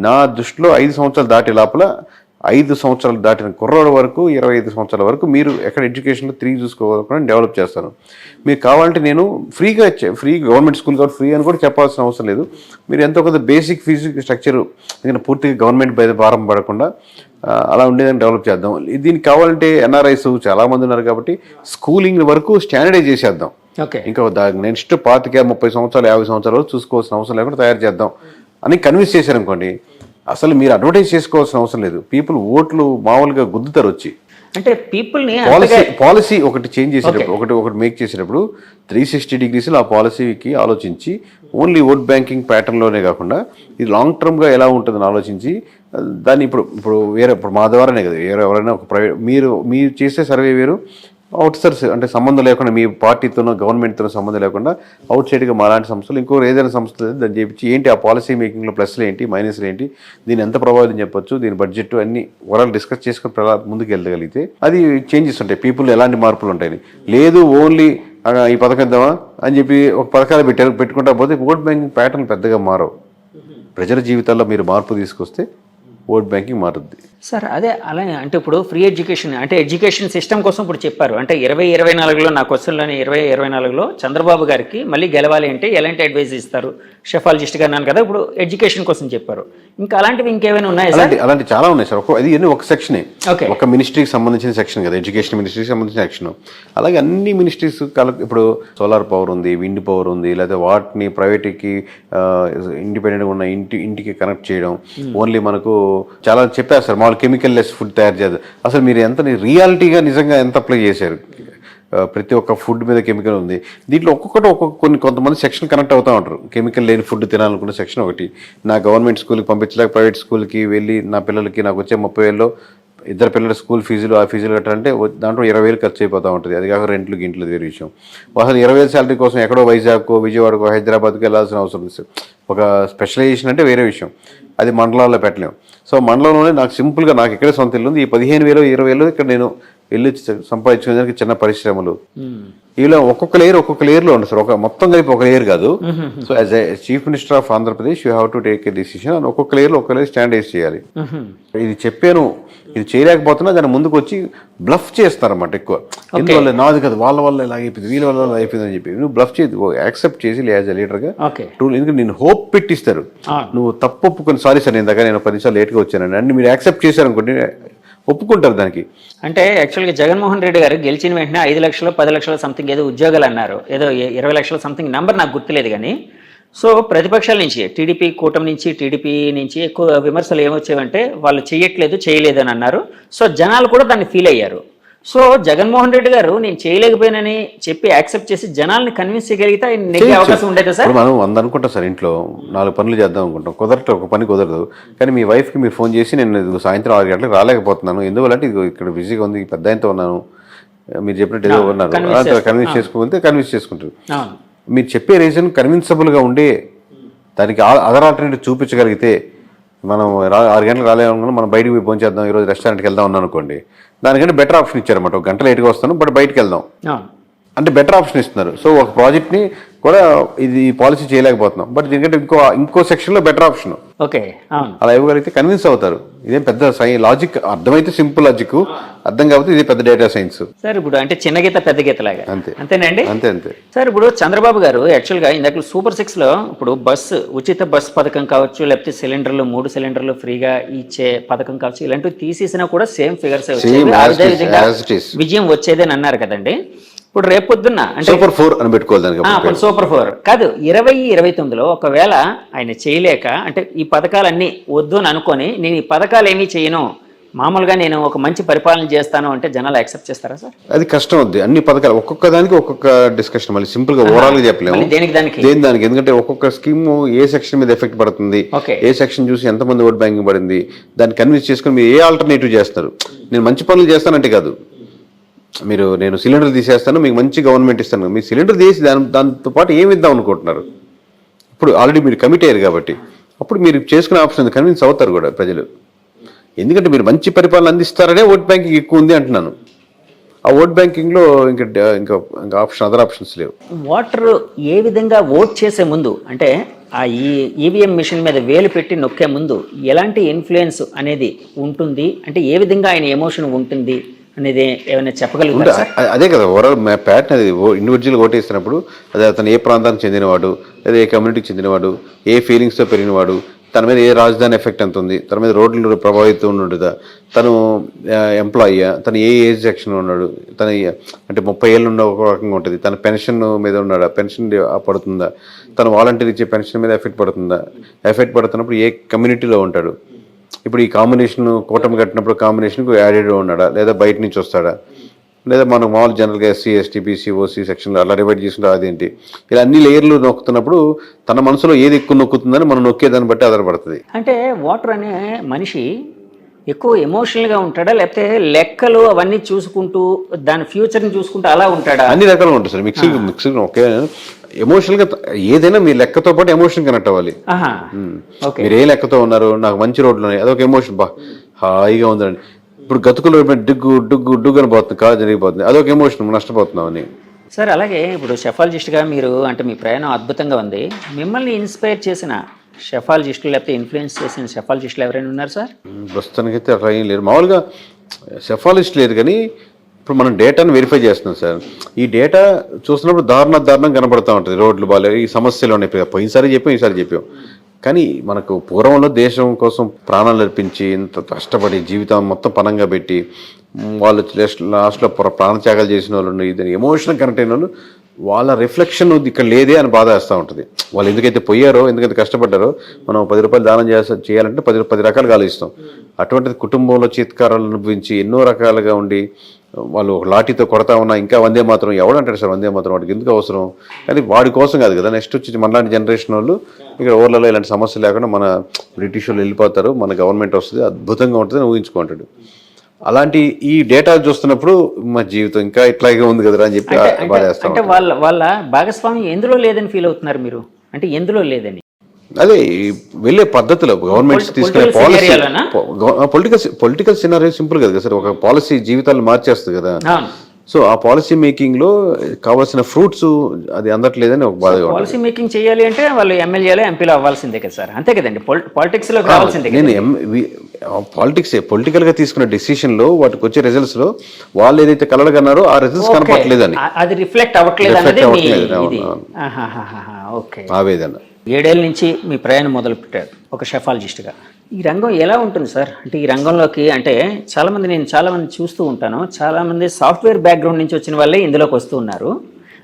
నా దృష్టిలో 5 సంవత్సరాలు దాటే లోపల 5 సంవత్సరాలు దాటిన కుర్రోడు వరకు 25 సంవత్సరాల వరకు మీరు ఎక్కడ ఎడ్యుకేషన్లో 3 చూసుకోవాలనుకున్నా డెవలప్ చేస్తాను. మీరు కావాలంటే నేను ఫ్రీ గవర్నమెంట్ స్కూల్ కాబట్టి ఫ్రీ అని కూడా చెప్పాల్సిన అవసరం లేదు. మీరు ఎంతో కొంత బేసిక్ ఫీజు స్ట్రక్చరు ఎందుకంటే పూర్తిగా గవర్నమెంట్ భారం పడకుండా అలా ఉండేదని డెవలప్ చేద్దాం. దీనికి కావాలంటే ఎన్ఆర్ఐస్ చాలామంది ఉన్నారు కాబట్టి స్కూలింగ్ వరకు స్టాండర్డైజ్ చేసేద్దాం. ఇంకా నెక్స్ట్ 25-30 సంవత్సరాలు 50 సంవత్సరాల వరకు చూసుకోవాల్సిన అవసరం లేకుండా తయారు చేద్దాం అని కన్విన్స్ చేశారనుకోండి, అసలు మీరు అడ్వర్టైజ్ చేసుకోవాల్సిన అవసరం లేదు. పీపుల్ ఓట్లు మామూలుగా గుద్దుతారు వచ్చి. అంటే పీపుల్ని పాలసీ ఒకటి చేంజ్ చేసేటప్పుడు ఒకటి మేక్ చేసేటప్పుడు 360 degrees ఆ పాలసీకి ఆలోచించి ఓన్లీ ఓట్ బ్యాంకింగ్ ప్యాటర్న్లోనే కాకుండా ఇది లాంగ్ టర్మ్గా ఎలా ఉంటుందని ఆలోచించి దాన్ని ఇప్పుడు మా ద్వారానే కదా ఎవరైనా ఒక ప్రైవేట్ మీరు చేసే సర్వే వేరు, అవుట్సోర్స్ అంటే సంబంధం లేకుండా మీ పార్టీతోనో గవర్నమెంట్తోనో సంబంధం లేకుండా అవుట్ సైడ్గా మాలాంటి సంస్థలు ఇంకో ఏదైనా సంస్థ దాన్ని చేపించి ఏంటి ఆ పాలసీ మేకింగ్లో ప్లస్లు ఏంటి మైనస్లు ఏంటి, దీన్ని ఎంత ప్రభావితం చెప్పొచ్చు, దీని బడ్జెట్ అన్ని ఓవరాల్ డిస్కస్ చేసుకుని ముందుకు వెళ్ళగలిగితే అది చేంజెస్ ఉంటాయి. పీపుల్ ఎలాంటి మార్పులు ఉంటాయని లేదు ఓన్లీ ఈ పథకం ఇద్దామా అని చెప్పి ఒక పథకాలు పెట్టుకుంటా పోతే ఓట్ బ్యాంకింగ్ ప్యాటర్న్ పెద్దగా మారవు. ప్రజల జీవితాల్లో మీరు మార్పు తీసుకొస్తే ఓట్ బ్యాంకింగ్ మారుద్ది సార్. అదే అలానే అంటే ఇప్పుడు ఫ్రీ ఎడ్యుకేషన్ అంటే ఎడ్యుకేషన్ సిస్టమ్ కోసం ఇప్పుడు చెప్పారు. అంటే 2024లో నా క్వశ్చన్లోని 2024లో చంద్రబాబు గారికి మళ్ళీ గెలవాలి అంటే ఎలాంటి అడ్వైజ్ ఇస్తారు, షెఫాలజిస్ట్గా అన్నాను కదా, ఇప్పుడు ఎడ్యుకేషన్ కోసం చెప్పారు. ఇంకా అలాంటివి ఇంకేమైనా ఉన్నాయా సార్? అలాంటి చాలా ఉన్నాయి సార్. అది ఒక సెక్షనే, ఒక మినిస్ట్రీకి సంబంధించిన సెక్షన్ కదా, ఎడ్యుకేషన్ మినిస్ట్రీకి సంబంధించిన సెక్షన్. అలాగే అన్ని మినిస్ట్రీస్ ఇప్పుడు సోలార్ పవర్ ఉంది, విండ్ పవర్ ఉంది, లేదా వాటిని ప్రైవేట్కి ఇండిపెండెంట్గా ఉన్న ఇంటికి కనెక్ట్ చేయడం. ఓన్లీ మనకు చాలా చెప్పారు సార్, కెమికల్ లెస్ ఫుడ్ తయారు చేయదు. అసలు మీరు ఎంత రియాలిటీగా నిజంగా ఎంత అప్లై చేశారు? ప్రతి ఒక్క ఫుడ్ మీద కెమికల్ ఉంది. దీంట్లో కొంతమంది సెక్షన్ కనెక్ట్ అవుతూ ఉంటారు. కెమికల్ లేని ఫుడ్ తినాలనుకున్న సెక్షన్ ఒకటి. నా గవర్నమెంట్ స్కూల్కి పంపించలేక ప్రైవేట్ స్కూల్కి వెళ్ళి నా పిల్లలకి నాకు వచ్చే 30,000లో 2 పిల్లల స్కూల్ ఫీజులు ఆ ఫీజులు కట్టాలంటే దాంట్లో 20,000 ఖర్చు అయిపోతూ ఉంటుంది. అది కాక రెంట్లు గింట్లు వేరే విషయం. అసలు 20,000 శాలరీ కోసం ఎక్కడో వైజాగ్కో విజయవాడకో హైదరాబాద్కో వెళ్ళాల్సిన అవసరం లేదు. ఒక స్పెషలైజేషన్ అంటే వేరే విషయం, అది మండలాల్లో పెట్టలేము. సో మండలంలోనే నాకు సింపుల్గా నాకు ఎక్కడే సొంత ఇల్లు ఉంది, ఈ 15,000 20,000 ఇక్కడ నేను వెళ్ళి సంపాదించుకునేదానికి చిన్న పరిశ్రమలు ఇలా ఒక్కొక్క లేయర్లో ఉంది సార్. మొత్తం కలిపి ఒక లేయర్ కాదు. So as a chief minister of Andhra Pradesh you have to take a decision అని ఒక్కొక్క లేయర్ స్టాండర్డైజ్ చేయాలి. ఇది చెప్పాను, ఇది చేయలేకపోతున్నా దాన్ని ముందుకు వచ్చి బ్లఫ్ చేస్తారన్నమాట ఎక్కువ. ఎందువల్ల నాది కదా, వాళ్ళ వల్ల ఇలా అయిపోయింది, వీళ్ళ వల్ల ఇలా అయిపోయింది అని చెప్పి నువ్వు బ్లఫ్ చేసి యాక్సెప్ట్ చేసి యాజ్ ఎ లీడర్గా ఎందుకంటే నేను హోప్ పెట్టిస్తారు. నువ్వు తప్పు ఒప్పుకొని సారీ సార్ నేను 10 నిమిషాలు లేట్గా వచ్చానని అంటే మీరు యాక్సెప్ట్ చేశారనుకోండి ఒప్పుకుంటారు దానికి. అంటే యాక్చువల్గా జగన్మోహన్ రెడ్డి గారు గెలిచిన వెంటనే 5 లక్షలు 10 లక్షల సంథింగ్ ఏదో ఉద్యోగాలు అన్నారు, ఏదో 20 లక్షల సంథింగ్ నెంబర్ నాకు గుర్తులేదు. కానీ సో ప్రతిపక్షాల నుంచి టీడీపీ నుంచి ఎక్కువ విమర్శలు ఏమొచ్చాయంటే వాళ్ళు చేయలేదు అని అన్నారు. సో జనాలు కూడా దాన్ని ఫీల్ అయ్యారు. సో జగన్మోహన్ రెడ్డి గారు నేను చేయలేకపోయానని చెప్పి యాక్సెప్ట్ చేసి జనాల్ని కన్విన్స్ చేయగలిగితే నెగ్గే అవకాశం ఉండేదా సార్? మనం 100 అనుకుంటాం సార్, ఇంట్లో 4 పనులు చేద్దాం అనుకుంటాం, ఒక పని కుదరదు. కానీ మీ వైఫ్కి మీరు ఫోన్ చేసి నేను సాయంత్రం 6 గంటలకు రాలేకపోతున్నాను, ఎందువల్లంటే ఇక్కడ బిజీగా ఉంది, పెద్ద ఆయనతో ఉన్నాను, మీరు చెప్పినట్టు ఏదో ఉన్నారు, కన్విన్స్ చేసుకుంటారు. మీరు చెప్పే రీజన్ కన్విన్సబుల్గా ఉండే దానికి అదర్ ఆల్టర్నేటివ్ చూపించగలిగితే, మనం 6 గంటలకు రాలేమనుకున్నా మనం బయటకు పోయి పనిచేద్దాం, ఈరోజు రెస్టారెంట్కి వెళ్దాం ఉన్నాను అనుకోండి, దానికంటే బెటర్ ఆప్షన్ ఇచ్చారన్నమాట. 1 గంట లేట్గా వస్తాను బట్ బయటకు వెళ్దాం, అంటే బెటర్ ఆప్షన్ ఇస్తున్నారు. సో ఒక ప్రాజెక్ట్ని కూడా ఇది పాలసీ చేయలేకపోతున్నాం, బట్ దీనికంటే ఇంకో సెక్షన్లో బెటర్ ఆప్షన్ ఓకే అవును అలా ఇవ్వగలిగితే కన్విన్స్ అవుతారు. ఇదేం పెద్ద లాజిక్ అర్థమైతే సింపుల్ లాజిక్, అర్థం కాకపోతే ఇది పెద్ద డేటా సైన్స్ సార్. ఇప్పుడు అంటే చిన్న గీత పెద్ద గీత లాగా అంతే అంతేనండి. అంతే సార్ ఇప్పుడు చంద్రబాబు గారు యాక్చువల్గా ఇందాక సూపర్ 6లో ఇప్పుడు ఉచిత బస్సు పథకం కావచ్చు, లేకపోతే సిలిండర్లు 3 సిలిండర్లు ఫ్రీగా ఇచ్చే పథకం కావచ్చు, ఇలాంటివి తీసేసినా కూడా సేమ్ ఫిగర్స్ విజయం వచ్చేదని అన్నారు కదండి. ఇప్పుడు రేపొద్దున్న అంటే సూపర్ 4 అని పెట్టుకోవాలి. సూపర్ 4 కాదు 2029లో ఒకవేళ ఆయన చేయలేక అంటే ఈ పథకాలన్నీ వద్దు అని అనుకొని నేను ఈ పథకాలు ఏమీ చేయను, మామూలుగా నేను ఒక మంచి పరిపాలన చేస్తాను అంటే జనాలు యాక్సెప్ట్ చేస్తారా సార్? అది కష్టం అవుద్ది. అన్ని పథకాలు ఒక్కొక్క దానికి ఒక్కొక్క డిస్కషన్, మళ్ళీ సింపుల్ గా ఓవరాల్ గా చెప్పలేము దేని దానికి. ఎందుకంటే ఒక్కొక్క స్కీమ్ ఏ సెక్షన్ మీద ఎఫెక్ట్ పడుతుంది, ఏ సెక్షన్ చూసి ఎంతమంది ఓట్ బ్యాంకింగ్ పడింది, దాన్ని కన్విన్స్ చేసుకుని మీరు ఏ ఆల్టర్నేటివ్ చేస్తారు. నేను మంచి పనులు చేస్తానంటే కాదు, మీరు నేను సిలిండర్ తీసేస్తాను మీకు మంచి గవర్నమెంట్ ఇస్తాను, మీరు సిలిండర్ తీసి దాంతో పాటు ఏమి ఇద్దాం అనుకుంటున్నారు. ఇప్పుడు ఆల్రెడీ మీరు కమిట్ అయ్యారు కాబట్టి అప్పుడు మీరు చేసుకునే ఆప్షన్ కన్విన్స్ అవుతారు కూడా ప్రజలు. ఎందుకంటే మీరు మంచి పరిపాలన అందిస్తారనే ఓట్ బ్యాంకింగ్ ఎక్కువ ఉంది అంటున్నాను. ఆ ఓట్ బ్యాంకింగ్లో ఇంకా ఆప్షన్ అదర్ ఆప్షన్స్ లేవు. ఓటర్ ఏ విధంగా ఓట్ చేసే ముందు అంటే ఆ ఈవీఎం మిషన్ మీద వేలు పెట్టి నొక్కే ముందు ఎలాంటి ఇన్ఫ్లుయెన్స్ అనేది ఉంటుంది, అంటే ఏ విధంగా ఆయన ఎమోషన్ ఉంటుంది అనేది ఏమైనా చెప్పగలుగుతారా? అదే కదా ఓవరాల్ ప్యాటర్న్. అది ఇండివిజువల్ ఓటేస్తున్నప్పుడు అదే అతను ఏ ప్రాంతానికి చెందినవాడు, లేదా ఏ కమ్యూనిటీకి చెందినవాడు, ఏ ఫీలింగ్స్తో పెరిగినవాడు, తన మీద ఏ రాజధాని ఎఫెక్ట్ ఎంత ఉంది, తన మీద రోడ్లు ప్రభావితం ఉండదా, తను ఎంప్లాయీయా, తను ఏ ఏజ్ సెక్షన్ ఉన్నాడు, తన అంటే 30 ఏళ్ళు ఉన్న ఒక రకంగా ఉంటుంది, తన పెన్షన్ మీద ఉన్నాడా, పెన్షన్ పడుతుందా, తన వాలంటీర్ ఇచ్చే పెన్షన్ మీద ఎఫెక్ట్ పడుతుందా, ఎఫెక్ట్ పడుతున్నప్పుడు ఏ కమ్యూనిటీలో ఉంటాడు, ఇప్పుడు ఈ కాంబినేషన్ కూటమి కట్టినప్పుడు కాంబినేషన్కు యాడెడ్ ఉన్నాడా, లేదా బయట నుంచి వస్తాడా, లేదా మనం మామూలు జనరల్గా ఎస్సీ ఎస్టీ బీసీ ఓసీ సెక్షన్లో అలా డివైడ్ చేసుకుంటే అదేంటి, ఇలా అన్ని లేయర్లు నొక్కుతున్నప్పుడు తన మనసులో ఏది ఎక్కువ నొక్కుతుందని మనం నొక్కేదాన్ని బట్టి ఆధారపడుతుంది. అంటే ఓటర్ అనే మనిషి ఎక్కువ ఎమోషనల్గా ఉంటాడా, లేకపోతే లెక్కలు అవన్నీ చూసుకుంటూ దాని ఫ్యూచర్ని చూసుకుంటూ అలా ఉంటాడా? అన్ని రకాలుగా ఉంటుంది సార్. Mixing okay. ఎమోషనల్గా ఏదైనా మీ లెక్కతో పాటు ఎమోషన్ కనెక్ట్ అవ్వాలి. మీరు ఏ లెక్కతో ఉన్నారు, నాకు మంచి రోడ్లు ఉన్నాయి, అదొక ఎమోషన్, బా హాయిగా ఉందండి. ఇప్పుడు గతుకులు డుగ్గు డుగ్గు డుగ్గు అని పోతుంది, కాదు జరిగిపోతుంది, అదొక ఎమోషన్, నష్టపోతున్నామని. సార్ అలాగే ఇప్పుడు షెఫాలజిస్ట్గా మీరు అంటే మీ ప్రయాణం అద్భుతంగా ఉంది. మిమ్మల్ని ఇన్స్పైర్ చేసిన షెఫాలజిస్టులు లేకపోతే ఇన్ఫ్లుయెన్స్ చేసిన షెఫాలజిస్టులు ఎవరైనా ఉన్నారు సార్? ప్రస్తుతానికైతే అట్లా ఏం లేరు. మామూలుగా షెఫాలజిస్ట్ లేదు, కానీ ఇప్పుడు మనం డేటాను వెరిఫై చేస్తున్నాం సార్. ఈ డేటా చూసినప్పుడు దారుణం కనబడుతూ ఉంటుంది. రోడ్లు బాగాలేవు, ఈ సమస్యలు ఉన్నాయి, పోయినసారి చెప్పాం ఈసారి చెప్పాం. కానీ మనకు పూర్వంలో దేశం కోసం ప్రాణాలు అర్పించి ఇంత కష్టపడి జీవితం మొత్తం పనంగా పెట్టి వాళ్ళు లాస్ట్లో ప్రాణత్యాగాలు చేసిన వాళ్ళు, ఇది ఎమోషనల్ కనెక్ట్ అయిన వాళ్ళు, వాళ్ళ రిఫ్లెక్షన్ ఇక్కడ లేదే అని బాధ వేస్తూ ఉంటుంది. వాళ్ళు ఎందుకైతే పోయారో, ఎందుకైతే కష్టపడ్డారో, మనం 10 రూపాయలు దానం చేయాలంటే 10 రకాలుగా ఆలోచిస్తాం. అటువంటిది కుటుంబంలో చీత్కారాలు అనుభవించి ఎన్నో రకాలుగా ఉండి వాళ్ళు ఒక లాఠీతో కొడతా ఉన్నా ఇంకా వందే మాత్రం ఎవడంటాడు సార్, వందే మాత్రం వాడికి ఎందుకు అవసరం? కానీ వాడి కోసం కాదు కదా, నెక్స్ట్ వచ్చి మనలాంటి జనరేషన్ వాళ్ళు ఇక్కడ ఊర్లలో ఇలాంటి సమస్యలు లేకుండా మన బ్రిటిష్ వాళ్ళు వెళ్ళిపోతారు, మన గవర్నమెంట్ వస్తుంది, అద్భుతంగా ఉంటుంది ఊహించుకుంటాడు. అలాంటి ఈ డేటా చూస్తున్నప్పుడు మా జీవితం ఇంకా ఇట్లాగే ఉంది కదరా అని చెప్పి బాధేస్తాం. అంటే వాళ్ళ భాగస్వామ్యం ఎందులో లేదని ఫీల్ అవుతున్నారు మీరు? అంటే ఎందులో లేదని అదే వెళ్ళే పద్ధతిలో గవర్నమెంట్స్ తీసుకునే పాలసీ, పొలిటికల్ సినారియో సింపుల్ కదా సార్, ఒక పాలసీ జీవితాలు మార్చేస్తుంది కదా. సో ఆ పాలసీ మేకింగ్ లో కావాల్సిన ఫ్రూట్స్ అది అందట్లేదని ఒక బాధ. పాలసీ మేకింగ్ చేయాలి అంటే వాళ్ళు ఎమ్మెల్యేలు ఎంపీలు అవ్వాల్సిందే కదా సార్, అంతే కదండి, పాలిటిక్స్ లో కావాల్సిందే. నేను పొలిటికల్ గా తీసుకున్న డెసిషన్ లో వాటికి వచ్చే రిజల్ట్స్ లో వాళ్ళు ఏదైతే కలగన్నారో ఆ రిజల్ట్స్ కనపడలేదని, అది రిఫ్లెక్ట్ అవ్వట్లేదు ఆవేదన. 7 ఏళ్ళ నుంచి మీ ప్రయాణం మొదలు పెట్టారు ఒక షెఫాలజిస్ట్గా. ఈ రంగం ఎలా ఉంటుంది సార్? అంటే ఈ రంగంలోకి అంటే నేను చాలామంది చూస్తూ ఉంటాను, చాలామంది సాఫ్ట్వేర్ బ్యాక్గ్రౌండ్ నుంచి వచ్చిన వాళ్ళే ఇందులోకి వస్తూ ఉన్నారు.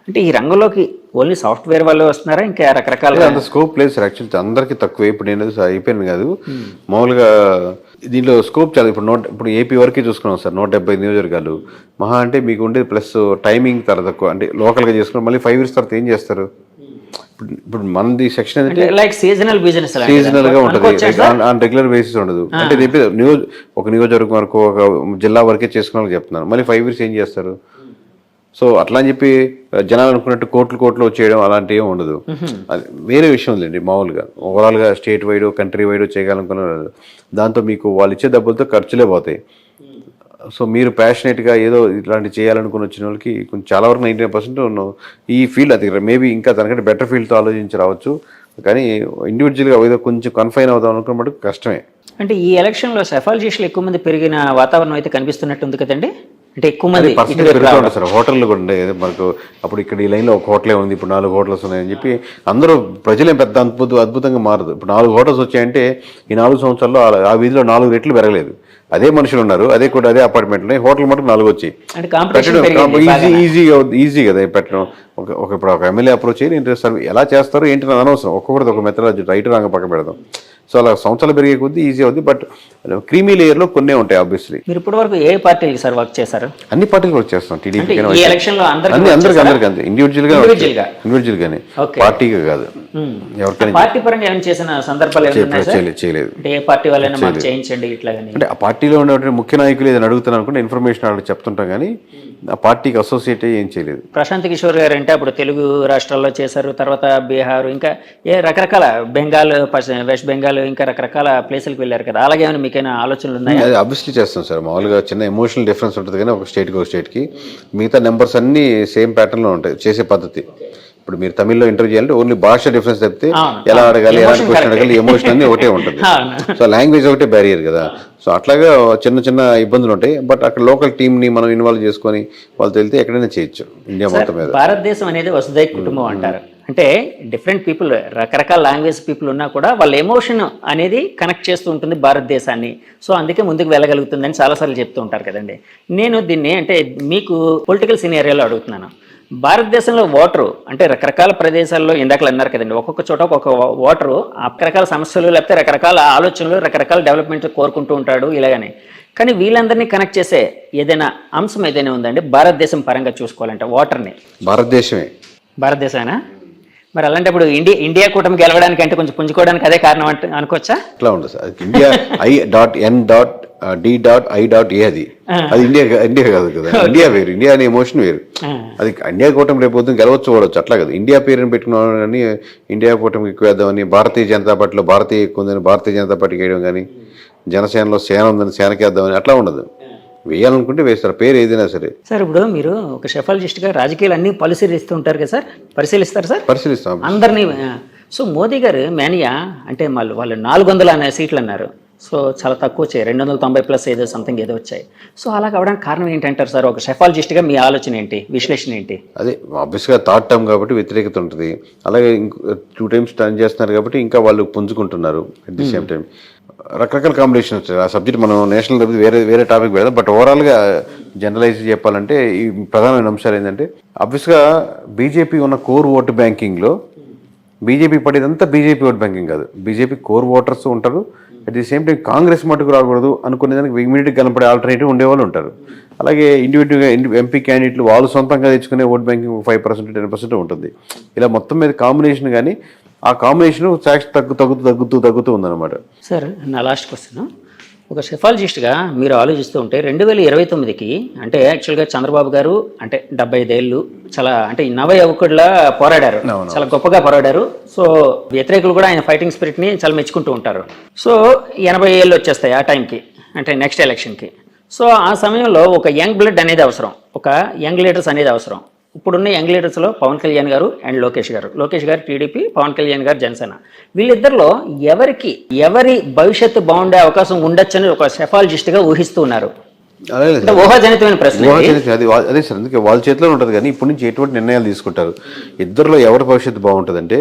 అంటే ఈ రంగంలోకి ఓన్లీ సాఫ్ట్వేర్ వాళ్ళే వస్తున్నారా, ఇంకా రకరకాల? అంత స్కోప్ లేదు సార్, యాక్చువల్లీ అందరికీ తక్కువే. ఇప్పుడు నేను అయిపోయాను కాదు, మామూలుగా దీంట్లో స్కోప్ చాలా. ఇప్పుడు ఏపీ వరకే చూసుకున్నాం సార్, 170 నియోజకవర్గాలు మహా అంటే మీకు ఉండేది, ప్లస్ టైమింగ్ చాలా తక్కువ. అంటే లోకల్గా చేసుకున్నాం, మళ్ళీ 5 years తర్వాత ఏం చేస్తారు? ఇప్పుడు మనది సెక్షన్ అంటే లైక్ సీజనల్ బిజినెస్, సీజనల్ గా ఉంటుంది, ఆన్ రెగ్యులర్ బేసిస్ ఉండదు. అంటే ఒక నియోజకవర్గం వరకు ఒక జిల్లా వరకే చేసుకున్న చెప్తున్నారు, మళ్ళీ 5 years ఏం చేస్తారు? సో అట్లా అని చెప్పి జనాలు అనుకున్నట్టు కోట్లు వచ్చేయడం అలాంటివి ఏమి ఉండదు. అది వేరే విషయం లేండి. మామూలుగా ఓవరాల్గా స్టేట్ వైడ్ కంట్రీ వైడ్ చేయగలనుకున్నారు, దాంతో మీకు వాళ్ళు ఇచ్చే డబ్బులతో ఖర్చులే పోతాయి. సో మీరు ప్యాషనేట్గా ఏదో ఇట్లాంటి చేయాలనుకుని వచ్చిన వాళ్ళకి కొంచెం చాలా వరకు 99% ఈ ఫీల్డ్ అది మేబీ ఇంకా దానికంటే బెటర్ ఫీల్డ్తో ఆలోచించి రావచ్చు, కానీ ఇండివిజువల్గా ఏదో కొంచెం కన్ఫైన్ అవుదాం అనుకున్న మటుకు కష్టమే. అంటే ఈ ఎలక్షన్లో సెఫాలజిస్టులు ఎక్కువ మంది పెరిగిన వాతావరణం అయితే కనిపిస్తున్నట్టు ఉంది కదండి. అంటే ఎక్కువ మంది పర్సెంటేజ్ పెరుగుతూ ఉంటుంది సార్. హోటళ్ళు కూడా ఉండేది మనకు అప్పుడు ఇక్కడ ఈ లైన్లో ఒక హోటలే ఉంది, ఇప్పుడు 4 హోటల్స్ ఉన్నాయని చెప్పి అందరూ ప్రజలేం పెద్ద అద్భుతంగా మారదు. ఇప్పుడు 4 హోటల్స్ వచ్చాయంటే ఈ 4 సంవత్సరాల్లో ఆ వీధిలో 4 రెట్లు పెరగలేదు. అదే మనుషులు ఉన్నారు, అదే కూడా అదే అపార్ట్మెంట్లు, హోటల్ మటుకు 4 వచ్చాయి. ఈజీ కదా పెట్టడం. ఇప్పుడు ఒక ఎమ్మెల్యే అప్రోచ్ అయ్యి ఎలా చేస్తారు ఏంటి అని అనవసరం, ఒక్కొక్కటి ఒక మెథడాలజీ రైట్ రాంగ పక్క పెడదాం. సో అలా సంవత్సరాలు పెరిగే కొద్దీ ఈజీ అవుతుంది, బట్ క్రీమీ లేయర్లో కొన్నే ఉంటాయి ఆబ్వియస్లీ. మీరు ఇప్పటి వరకు ఏ పార్టీకి సార్ వర్క్ చేశారు? అన్ని పార్టీలు వర్క్ చేస్తాం, టీడీపీ అందరికీ ఇండివిజువల్ గానే, పార్టీగా కాదు. ఎవరికైనా పార్టీ పరంగా ఏమైనా చేసిన సందర్భాలు చేయలేదు. ఏ పార్టీ వాళ్ళైనా మాకు చేయించండి ఇట్లా, అంటే ఆ పార్టీలో ఉండే ముఖ్య నాయకులు ఏదైనా అడుగుతున్నాను అనుకుంటే ఇన్ఫర్మేషన్ వాళ్ళకి చెప్తుంటాం, కానీ ఆ పార్టీకి అసోసియేట్ ఏం చేయలేదు. ప్రశాంత్ కిషోర్ గారు అంటే అప్పుడు తెలుగు రాష్ట్రాల్లో చేశారు, తర్వాత బీహార్, ఇంకా రకరకాల బెంగాల్, వెస్ట్ బెంగాల్, ఇంకా రకరకాల ప్లేసులకు వెళ్ళారు కదా. అలాగే ఏమైనా మీకైనా ఆలోచనలు ఉన్నాయి? అది ఆబ్వియస్లీ చేస్తాం సార్. మామూలుగా చిన్న ఎమోషనల్ డిఫరెన్స్ ఉంటుంది, కానీ ఒక స్టేట్కి మిగతా నెంబర్స్ అన్ని సేమ్ ప్యాటర్న్లో ఉంటాయి చేసే పద్ధతి. ఇప్పుడు మీరు తమిళ్లో ఇంటర్వ్యూ చేయాలంటే ఓన్లీ భాష డిఫరెన్స్ చెప్తే ఎలా అడగాలి, ఎలాంటి క్వశ్చన్ అడగాలి, ఎమోషన్ అన్ని ఒకటే ఉంటుంది. సో లాంగ్వేజ్ ఒకటే బ్యారియర్ కదా. సో అట్లాగా చిన్న ఇబ్బందులు ఉంటాయి, బట్ అక్కడ లోకల్ టీమ్ని మనం ఇన్వాల్వ్ చేసుకొని వాళ్ళతో వెళ్తే ఎక్కడైనా చేయొచ్చు ఇండియా మొత్తం మీద. భారతదేశం అనేది వసుదైక కుటుంబం అంటారు. అంటే డిఫరెంట్ పీపుల్, రకరకాల లాంగ్వేజ్ పీపుల్ ఉన్నా కూడా వాళ్ళ ఎమోషన్ అనేది కనెక్ట్ చేస్తూ ఉంటుంది భారతదేశాన్ని. సో అందుకే ముందుకు వెళ్ళగలుగుతుందని చాలాసార్లు చెప్తూ ఉంటారు కదండి. నేను దీన్ని అంటే మీకు పొలిటికల్ సినారియోలో అడుగుతున్నాను. భారతదేశంలో ఓటరు అంటే రకరకాల ప్రదేశాల్లో ఇందాకలు అన్నారు కదండి, ఒక్కొక్క చోట ఒక్కొక్క ఓటరు రకరకాల సమస్యలు లేకపోతే రకరకాల ఆలోచనలు, రకరకాల డెవలప్మెంట్ కోరుకుంటూ ఉంటాడు ఇలాగని. కానీ వీళ్ళందరినీ కనెక్ట్ చేసే ఏదైనా అంశం ఏదైనా ఉందండి భారతదేశం పరంగా చూసుకోవాలంటే ఓటర్ని? భారతదేశమేనా? మరి అలాంటప్పుడు ఇండియా కూటమి గెలవడానికి అంటే కొంచెం పుంజుకోవడానికి అదే కారణం అంటే అనుకోవచ్చా? అట్లా ఉండదు సార్. ఇండియా I.N.D.I.A అది ఇండియా కాదు కదా. ఇండియా వేరు, ఇండియా అనే ఎమోషన్ వేరు. అది ఇండియా కూటమి రేపు పొద్దున్న గెలవచ్చు ఓడవచ్చు, అట్లా కదా. ఇండియా పేరుని పెట్టుకున్నాం కానీ ఇండియా కూటమికి ఎక్కువ వేద్దామని, భారతీయ జనతా పార్టీలో భారతీయ ఎక్కువ ఉందని భారతీయ జనతా పార్టీకి వేయడం కానీ, జనసేనలో సేన ఉందని సేనకి వేద్దామని అట్లా ఉండదు. వేయాలనుకుంటే వేస్తారు, పేరు ఏదైనా సరే. సార్ ఇప్పుడు మీరు ఒక సెఫాలజిస్ట్గా రాజకీయాలు అన్నీ పరిశీలిస్తూ ఉంటారు కదా సార్, పరిశీలిస్తారు సార్? పరిశీలిస్తాం అందరినీ. సో మోదీ గారు మేనియా అంటే వాళ్ళు 400 సీట్లు అన్నారు. సో చాలా తక్కువ వచ్చాయి, 290+ ఏదో సంథింగ్ ఏదో వచ్చాయి. సో అలా కావడానికి కారణం ఏంటంటారు సార్? ఒక సెఫాలజిస్ట్గా మీ ఆలోచన ఏంటి, విశ్లేషణ ఏంటి? అదే ఆబ్వియస్గా థర్డ్ టర్మ్ కాబట్టి వ్యతిరేకత ఉంటుంది. అలాగే 2 times టర్న్ చేస్తున్నారు కాబట్టి ఇంకా వాళ్ళు పుంజుకుంటున్నారు. అట్ ది సేమ్ టైం రకరకాల కాంబినేషన్ వచ్చాయి. ఆ సబ్జెక్ట్ మనం నేషనల్ వేరే టాపిక్ పెడదాం, బట్ ఓవరాల్గా జనరలైజ్ చెప్పాలంటే ఈ ప్రధానమైన అంశాలు ఏంటంటే, ఆబ్వియస్గా బీజేపీ ఉన్న కోర్ ఓటు బ్యాంకింగ్లో బీజేపీ పడేదంతా బీజేపీ ఓట్ బ్యాంకింగ్ కాదు. బీజేపీ కోర్ ఓటర్స్ ఉంటారు, at the same time Congress మటుకు రాకూడదు అనుకునే దానికి ఇమీడియట్గా కనపడే ఆల్టర్నేటివ్ ఉండేవాళ్ళు ఉంటారు. అలాగే ఇండివిజువల్గా ఎంపీ క్యాండిడేట్లు వాళ్ళు సొంతంగా తెచ్చుకునే ఓట్ బ్యాంకింగ్ 5% 10% ఉంటుంది. ఇలా మొత్తం మీద కాంబినేషన్, కానీ ఆ కాంబినేషన్ ట్యాక్స్ తగ్గుతూ ఉందన్నమాట. సార్ నా లాస్ట్ క్వశ్చన్, ఒక సెఫాలజిస్ట్గా మీరు ఆలోచిస్తూ ఉంటే 2029కి అంటే యాక్చువల్గా చంద్రబాబు గారు అంటే 75 ఏళ్ళు చాలా అంటే నవ యువకుడిలా పోరాడారు, చాలా గొప్పగా పోరాడారు. సో వ్యతిరేకులు కూడా ఆయన ఫైటింగ్ స్పిరిట్ని చాలా మెచ్చుకుంటూ ఉంటారు. సో 80 ఏళ్ళు వచ్చేస్తాయి ఆ టైంకి, అంటే నెక్స్ట్ ఎలక్షన్కి. సో ఆ సమయంలో ఒక యంగ్ బ్లడ్ అనేది అవసరం, ఒక యంగ్ లీడర్స్ అనేది అవసరం. ఇప్పుడున్న యంగ్ లీడర్స్లో పవన్ కళ్యాణ్ గారు అండ్ లోకేష్ గారు టీడీపీ, పవన్ కళ్యాణ్ గారు జనసేన. వీళ్ళిద్దరిలో ఎవరి భవిష్యత్తు బాగుండే అవకాశం ఉండొచ్చని ఒక సెఫాలజిస్ట్గా ఊహిస్తూ ఉన్నారు? ఊహాజనితమైన ప్రశ్న అదే సార్. అందుకే వాళ్ళ చేతిలో ఉంటుంది, కానీ ఇప్పటి నుంచి ఎటువంటి నిర్ణయాలు తీసుకుంటారు, ఇద్దరిలో ఎవరి భవిష్యత్తు బాగుంటుందంటే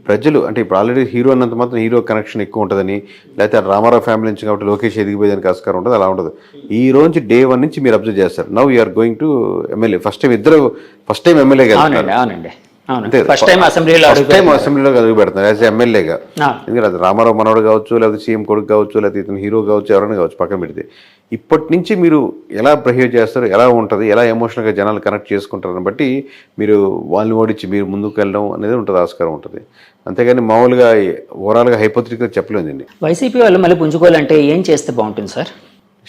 ప్రజలు అంటే ఇప్పుడు ఆల్రెడీ హీరో అన్నంత మాత్రం హీరో కనెక్షన్ ఎక్కువ ఉంటుందని, లేకపోతే రామారావు ఫ్యామిలీ నుంచి కాబట్టి లోకేష్ ఎదిగిపోయేదానికి ఆస్కారం ఉంటుంది, అలా ఉంటుంది. ఈ రోజు డే 1 నుంచి మీరు అబ్జర్వ్ చేస్తారు. Now you're going to MLA. First time MLA అవునండి, ఫస్ట్ టైం అసెంబ్లీలో అడుగు పెడుతున్నారు యాజ్ ఎమ్మెల్యేగా. ఎందుకంటే అది రామారావు మనవడు కావచ్చు, లేకపోతే సీఎం కొడుకు కావచ్చు, లేకపోతే ఇతను హీరో కావచ్చు, ఎవరైనా కావచ్చు, పక్కన పెడితే ఇప్పటి నుంచి మీరు ఎలా బిహేవ్ చేస్తారు, ఎలా ఉంటుంది, ఎలా ఎమోషనల్గా జనాలు కనెక్ట్ చేసుకుంటారని బట్టి మీరు వాళ్ళని ఓడించి మీరు ముందుకు వెళ్ళడం అనేది ఉంటుంది, ఆస్కారం ఉంటుంది. అంతేగాని మామూలుగా ఓవరాల్గా హైపోథెటికల్గా చెప్పలేదండి. వైసీపీ వాళ్ళు మళ్ళీ పుంజుకోవాలంటే ఏం చేస్తే బాగుంటుంది సార్?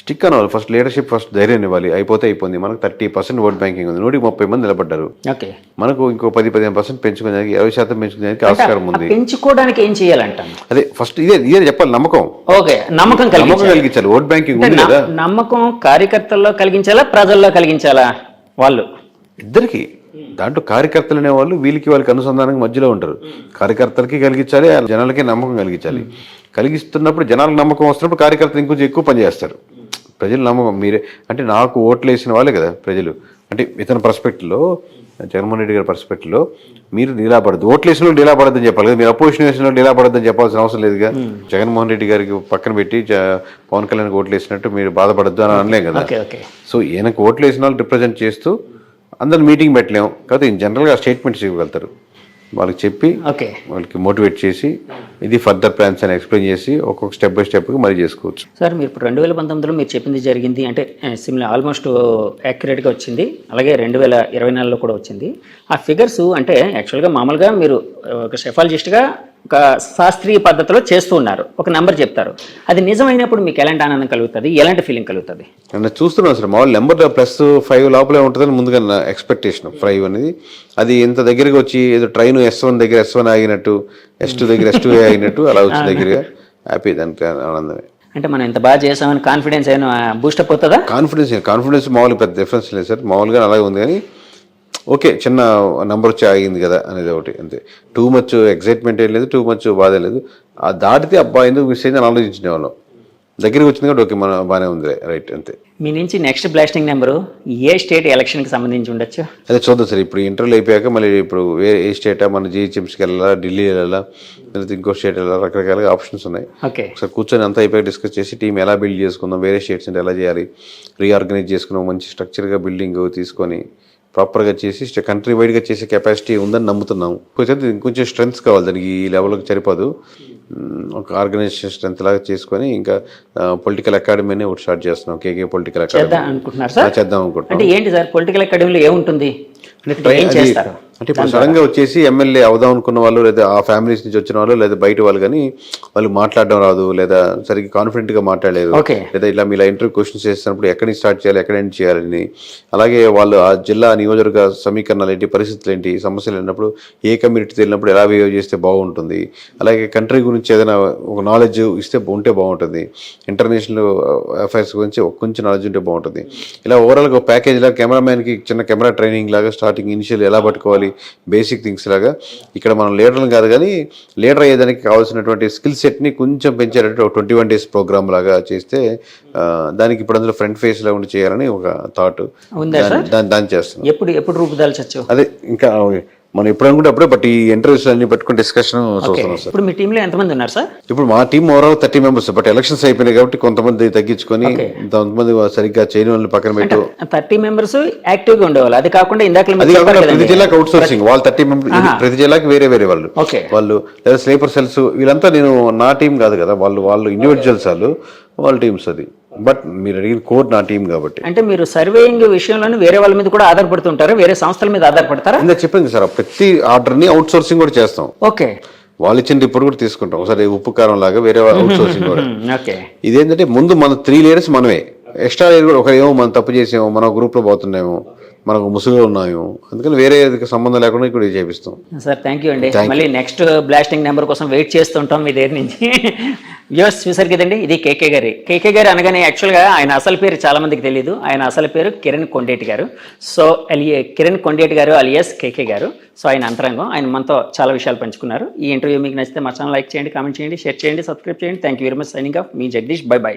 స్టిక్ అవ్వాలి. ఫస్ట్ లీడర్షిప్ ఫస్ట్ ధైర్యం ఇవ్వాలి. అయిపోయింది. మనకు 30% ఓట్ బ్యాంకింగ్ ఉంది. 130 మంది నిలబడ్డారు. ఓకే, మనకు ఇంకో 10-15% పెంచుకునేదానికి 20% పెంచుకునేదానికి ఆస్కారం ఉంది. పెంచుకోవడానికి ఏం చేయాలంటాను? అదే ఫస్ట్ ఇదే చెప్పాలి. నమ్మకం. ఓకే, నమ్మకం కలిగించాలి. ఓట్ బ్యాంకింగ్ ఉంది కదా. నమ్మకం కార్యకర్తల్లో కలిగించాలా, ప్రజల్లో కలిగించాలా? వాళ్ళు ఇద్దరికి. దాంట్లో కార్యకర్తలు అనేవాళ్ళు వాళ్ళకి అనుసంధానం మధ్యలో ఉంటారు. కార్యకర్తలకి కలిగించాలి, జనాలకి నమ్మకం కలిగించాలి. కలిగిస్తున్నప్పుడు జనాలకు నమ్మకం వస్తున్నప్పుడు కార్యకర్తలు ఇంకొంచెం ఎక్కువ పనిచేస్తారు. ప్రజలు నమ్మకం మీరే అంటే నాకు ఓట్లు వేసిన వాళ్ళే కదా ప్రజలు. అంటే ఇతని పర్స్పెక్టివ్లో, జగన్మోహన్ రెడ్డి గారి పర్స్పెక్టివ్లో మీరు నిలబడద్దు, ఓట్లు వేసిన వాళ్ళు నిలబడద్దని చెప్పాలి కదా. మీరు అపోజిషన్ వేసిన వాళ్ళు నిలబడద్దని చెప్పాల్సిన అవసరం లేదుగా. జగన్మోహన్ రెడ్డి గారికి పక్కన పెట్టి పవన్ కళ్యాణ్కి ఓట్లు వేసినట్టు మీరు బాధపడద్దు అని అనలేం కదా. సో ఈయనకు ఓట్లు వేసిన వాళ్ళు రిప్రజెంట్ చేస్తూ అందరు మీటింగ్ పెట్టలేము కాబట్టి జనరల్గా స్టేట్మెంట్స్ ఇవ్వగలుగుతారు. వాళ్ళకి చెప్పి వాళ్ళకి మోటివేట్ చేసి ఇది ఫర్దర్ ప్లాన్స్ అని ఎక్స్ప్లెయిన్ చేసి ఒక్కొక్క స్టెప్ బై స్టెప్కి మరీ చేసుకోవచ్చు. సార్ మీరు ఇప్పుడు 2019లో మీరు చెప్పింది జరిగింది అంటే సిమిలర్ ఆల్మోస్ట్ యాక్యురేట్గా వచ్చింది. అలాగే 2024లో కూడా వచ్చింది. ఆ ఫిగర్స్ అంటే యాక్చువల్గా మామూలుగా మీరు ఒక సెఫాలజిస్ట్గా ఒక శాస్త్రీయ పద్ధతిలో చేస్తూ ఉన్నారు. ఒక నెంబర్ చెప్తారు, అది నిజమైనప్పుడు మీకు ఎలాంటి ఆనందం కలుగుతుంది, ఎలాంటి ఫీలింగ్ కలుగుతుంది? నేను చూస్తున్నాను సార్. మామూలు నెంబర్ +5 లోపలే ఉంటుందని ముందుగా నా ఎక్స్పెక్టేషన్. 5 అనేది అది ఇంత దగ్గరగా వచ్చి ఏదో ట్రైన్ S1 దగ్గర S1 ఆగినట్టు, S2 దగ్గర S2 ఆగినట్టు అలా వచ్చి దగ్గరగా హ్యాపీ. దానికి ఆనందమే. అంటే మనం ఎంత బాగా చేసామని కాన్ఫిడెన్స్ అయినా బూస్టప్ అవుతుందా? కాన్ఫిడెన్స్ మామూలుగా పెద్ద డిఫరెన్స్ లేదు సార్. మామూలుగా అలాగే ఉంది కానీ ఓకే చిన్న నెంబర్ వచ్చి ఆగింది కదా అనేది ఒకటి అంతే. టూ మచ్ ఎక్సైట్మెంట్ ఏం లేదు, టూ మచ్ బాధ లేదు. ఆ దాటితే అబ్బా ఎందుకు మిస్ అయిందని ఆలోచించిన వాళ్ళం. దగ్గరికి వచ్చింది కాబట్టి ఓకే మన బాగానే ఉంది రైట్ అంతే. మీ నుంచి నెక్స్ట్ బ్లాస్టింగ్ నెంబరు ఏ స్టేట్ ఎలక్షన్కి సంబంధించి ఉండొచ్చు? అదే చూద్దాం సార్. ఇప్పుడు ఇంటర్వ్యూలు అయిపోయాక మళ్ళీ ఇప్పుడు ఏ స్టేటా, మన GHMSకి వెళ్ళాలా, ఢిల్లీ వెళ్ళాలా, లేకపోతే ఇంకో స్టేట్ వెళ్ళాలా, రకరకాలుగా ఆప్షన్స్ ఉన్నాయి. ఓకే, ఒకసారి కూర్చొని అంతా అయిపోయాక డిస్కస్ చేసి టీం ఎలా బిల్డ్ చేసుకుందాం, వేరే స్టేట్స్ అంటే ఎలా చేయాలి, రీఆర్గనైజ్ చేసుకున్నాం, మంచి స్ట్రక్చర్గా బిల్డింగ్ తీసుకొని ప్రాపర్గా చేసి కంట్రీ వైడ్గా చేసే కెపాసిటీ ఉందని నమ్ముతున్నాము. ఇంకొంచెం స్ట్రెంగ్స్ కావాలి దానికి. ఈ లెవెల్కి సరిపోదు. ఒక ఆర్గనైజేషన్ స్ట్రెంత్ లాగా చేసుకొని ఇంకా పొలిటికల్ అకాడమీని ఒకటి స్టార్ట్ చేస్తున్నాం. కేకే పొలిటికల్ అకాడమీ చేద్దాం అనుకుంటున్నాం. అంటే ఏంటి సార్ పొలిటికల్ అకాడమీలో ఏముంటుంది? అంటే ఇప్పుడు సడన్గా వచ్చేసి ఎమ్మెల్యే అవుదాం అనుకున్న వాళ్ళు, లేదా ఆ ఫ్యామిలీస్ నుంచి వచ్చిన వాళ్ళు, లేదా బయట వాళ్ళు కానీ వాళ్ళు మాట్లాడడం రాదు, లేదా సరిగ్గా కాన్ఫిడెంట్గా మాట్లాడలేరు, లేదా ఇలా మీరు ఇంటర్వ్యూ క్వశ్చన్స్ చేస్తున్నప్పుడు ఎక్కడి నుంచి స్టార్ట్ చేయాలి, ఎక్కడ ఎండ్ చేయాలని, అలాగే వాళ్ళు ఆ జిల్లా నియోజకవర్గ సమీకరణాలు ఏంటి, పరిస్థితులు ఏంటి, సమస్యలు వెళ్ళినప్పుడు ఏ కమ్యూనిటీ వెళ్ళినప్పుడు ఎలా బిహేవ్ చేస్తే బాగుంటుంది, అలాగే కంట్రీ గురించి ఏదైనా ఒక నాలెడ్జ్ ఉంటే బాగుంటుంది, ఇంటర్నేషనల్ అఫైర్స్ గురించి కొంచెం నాలెడ్జ్ ఉంటే బాగుంటుంది. ఇలా ఓవరాల్గా ఒక ప్యాకేజ్ లాగా కెమెరామ్యాన్కి చిన్న కెమెరా ట్రైనింగ్ లాగా స్టార్టింగ్ ఇనిషియల్ ఎలా పట్టుకోవాలి, బేసిక్ థింగ్స్ లాగా ఇక్కడ మనం లీడర్లు కాదు కానీ లీడర్ అయ్యేదానికి కావాల్సినటువంటి స్కిల్ సెట్ని కొంచెం పెంచేటట్టు ఒక 21 days ప్రోగ్రామ్ లాగా చేస్తే దానికి ఇప్పుడు అందులో ఫ్రంట్ ఫేస్ లా ఉండి చేయాలని ఒక థాట్ దాన్ని చేస్తున్నాం. ఎప్పుడు రూపుదాల్చొచ్చు అదే ఇంకా మనం ఎప్పుడు అనుకుంటే అప్పుడే. బట్ ఈ ఇంటర్వ్యూస్ అన్ని పెట్టుకుని డిస్కషన్ చూస్తున్నాం సార్. ఇప్పుడు మీ టీంలో ఎంతమంది ఉన్నారు సార్? ఇప్పుడు మా team overall 30 members. But elections అయిపోయినాయి కాబట్టి కొంతమంది తగ్గించుకొని కొంతమంది సరిగ్గా చేయని వాళ్ళని పక్కన పెట్టు. 30 members యాక్టివ్ గా ఉండేవాళ్ళు. అది కాకుండా ఇందాక ప్రతి జిల్లాకి అవుట్ సోర్సింగ్ వాళ్ళు 30 members. ప్రతి జిల్లాకి వేరే వాళ్ళు లేదా స్లీపర్ సెల్స్ వీళ్ళంతా నేను నా టీం కాదు కదా, వాళ్ళు ఇండివిజువల్స్ వాళ్ళ టీమ్స్. అది బట్ మీరు అడిగిన కోర్ నా టీం కాబట్టి. అంటే మీరు సర్వేయింగ్ విషయంలో వేరే వాళ్ళ మీద కూడా ఆధారపడుతుంటారు, వేరే సంస్థల మీద ఆధారపడతారా? ఇందా చెప్పింది సార్, ప్రతి ఆర్డర్ని అవుట్ సోర్సింగ్ కూడా చేస్తాం. ఓకే, వాళ్ళు ఇచ్చిన రిపోర్ట్ కూడా తీసుకుంటాం. ఒకసారి ఉప్పు కారం లాగా వేరే అవుట్ సోర్సింగ్ కూడా. ఇదేంటంటే ముందు మన 3 layers మనమే, ఎక్స్ట్రా లేయర్ కూడా ఒకరేమో మనం తప్పు చేసామో, మనం గ్రూప్లో పోతున్నామో, మనకు ముసుగులో ఉన్నాము, అందుకని వేరే సంబంధం లేకుండా ఇక్కడ చేపిస్తాం. సార్ థ్యాంక్ యూ అండి. మళ్ళీ నెక్స్ట్ బ్లాస్టింగ్ నెంబర్ కోసం వెయిట్ చేస్తుంటాం మీ దగ్గర నుంచి. వ్యూవర్స్ చూసారు కదండి, ఇది కేకే గారు అనగానే యాక్చువల్గా ఆయన అసలు పేరు చాలా మందికి తెలియదు. ఆయన అసలు పేరు కిరణ్ కొండేటి గారు. సో కిరణ్ కొండేటి గారు అలియాస్ కేకే గారు. సో ఆయన అంతరంగం, ఆయన మనతో చాలా విషయాలు పంచుకున్నారు. ఈ ఇంటర్వ్యూ మీకు నచ్చితే మా ఛానల్ లైక్ చేయండి, కామెంట్ చేయండి, షేర్ చేయండి, సబ్స్క్రైబ్ చేయండి. Thank you very much. Signing off me Jagadish. By.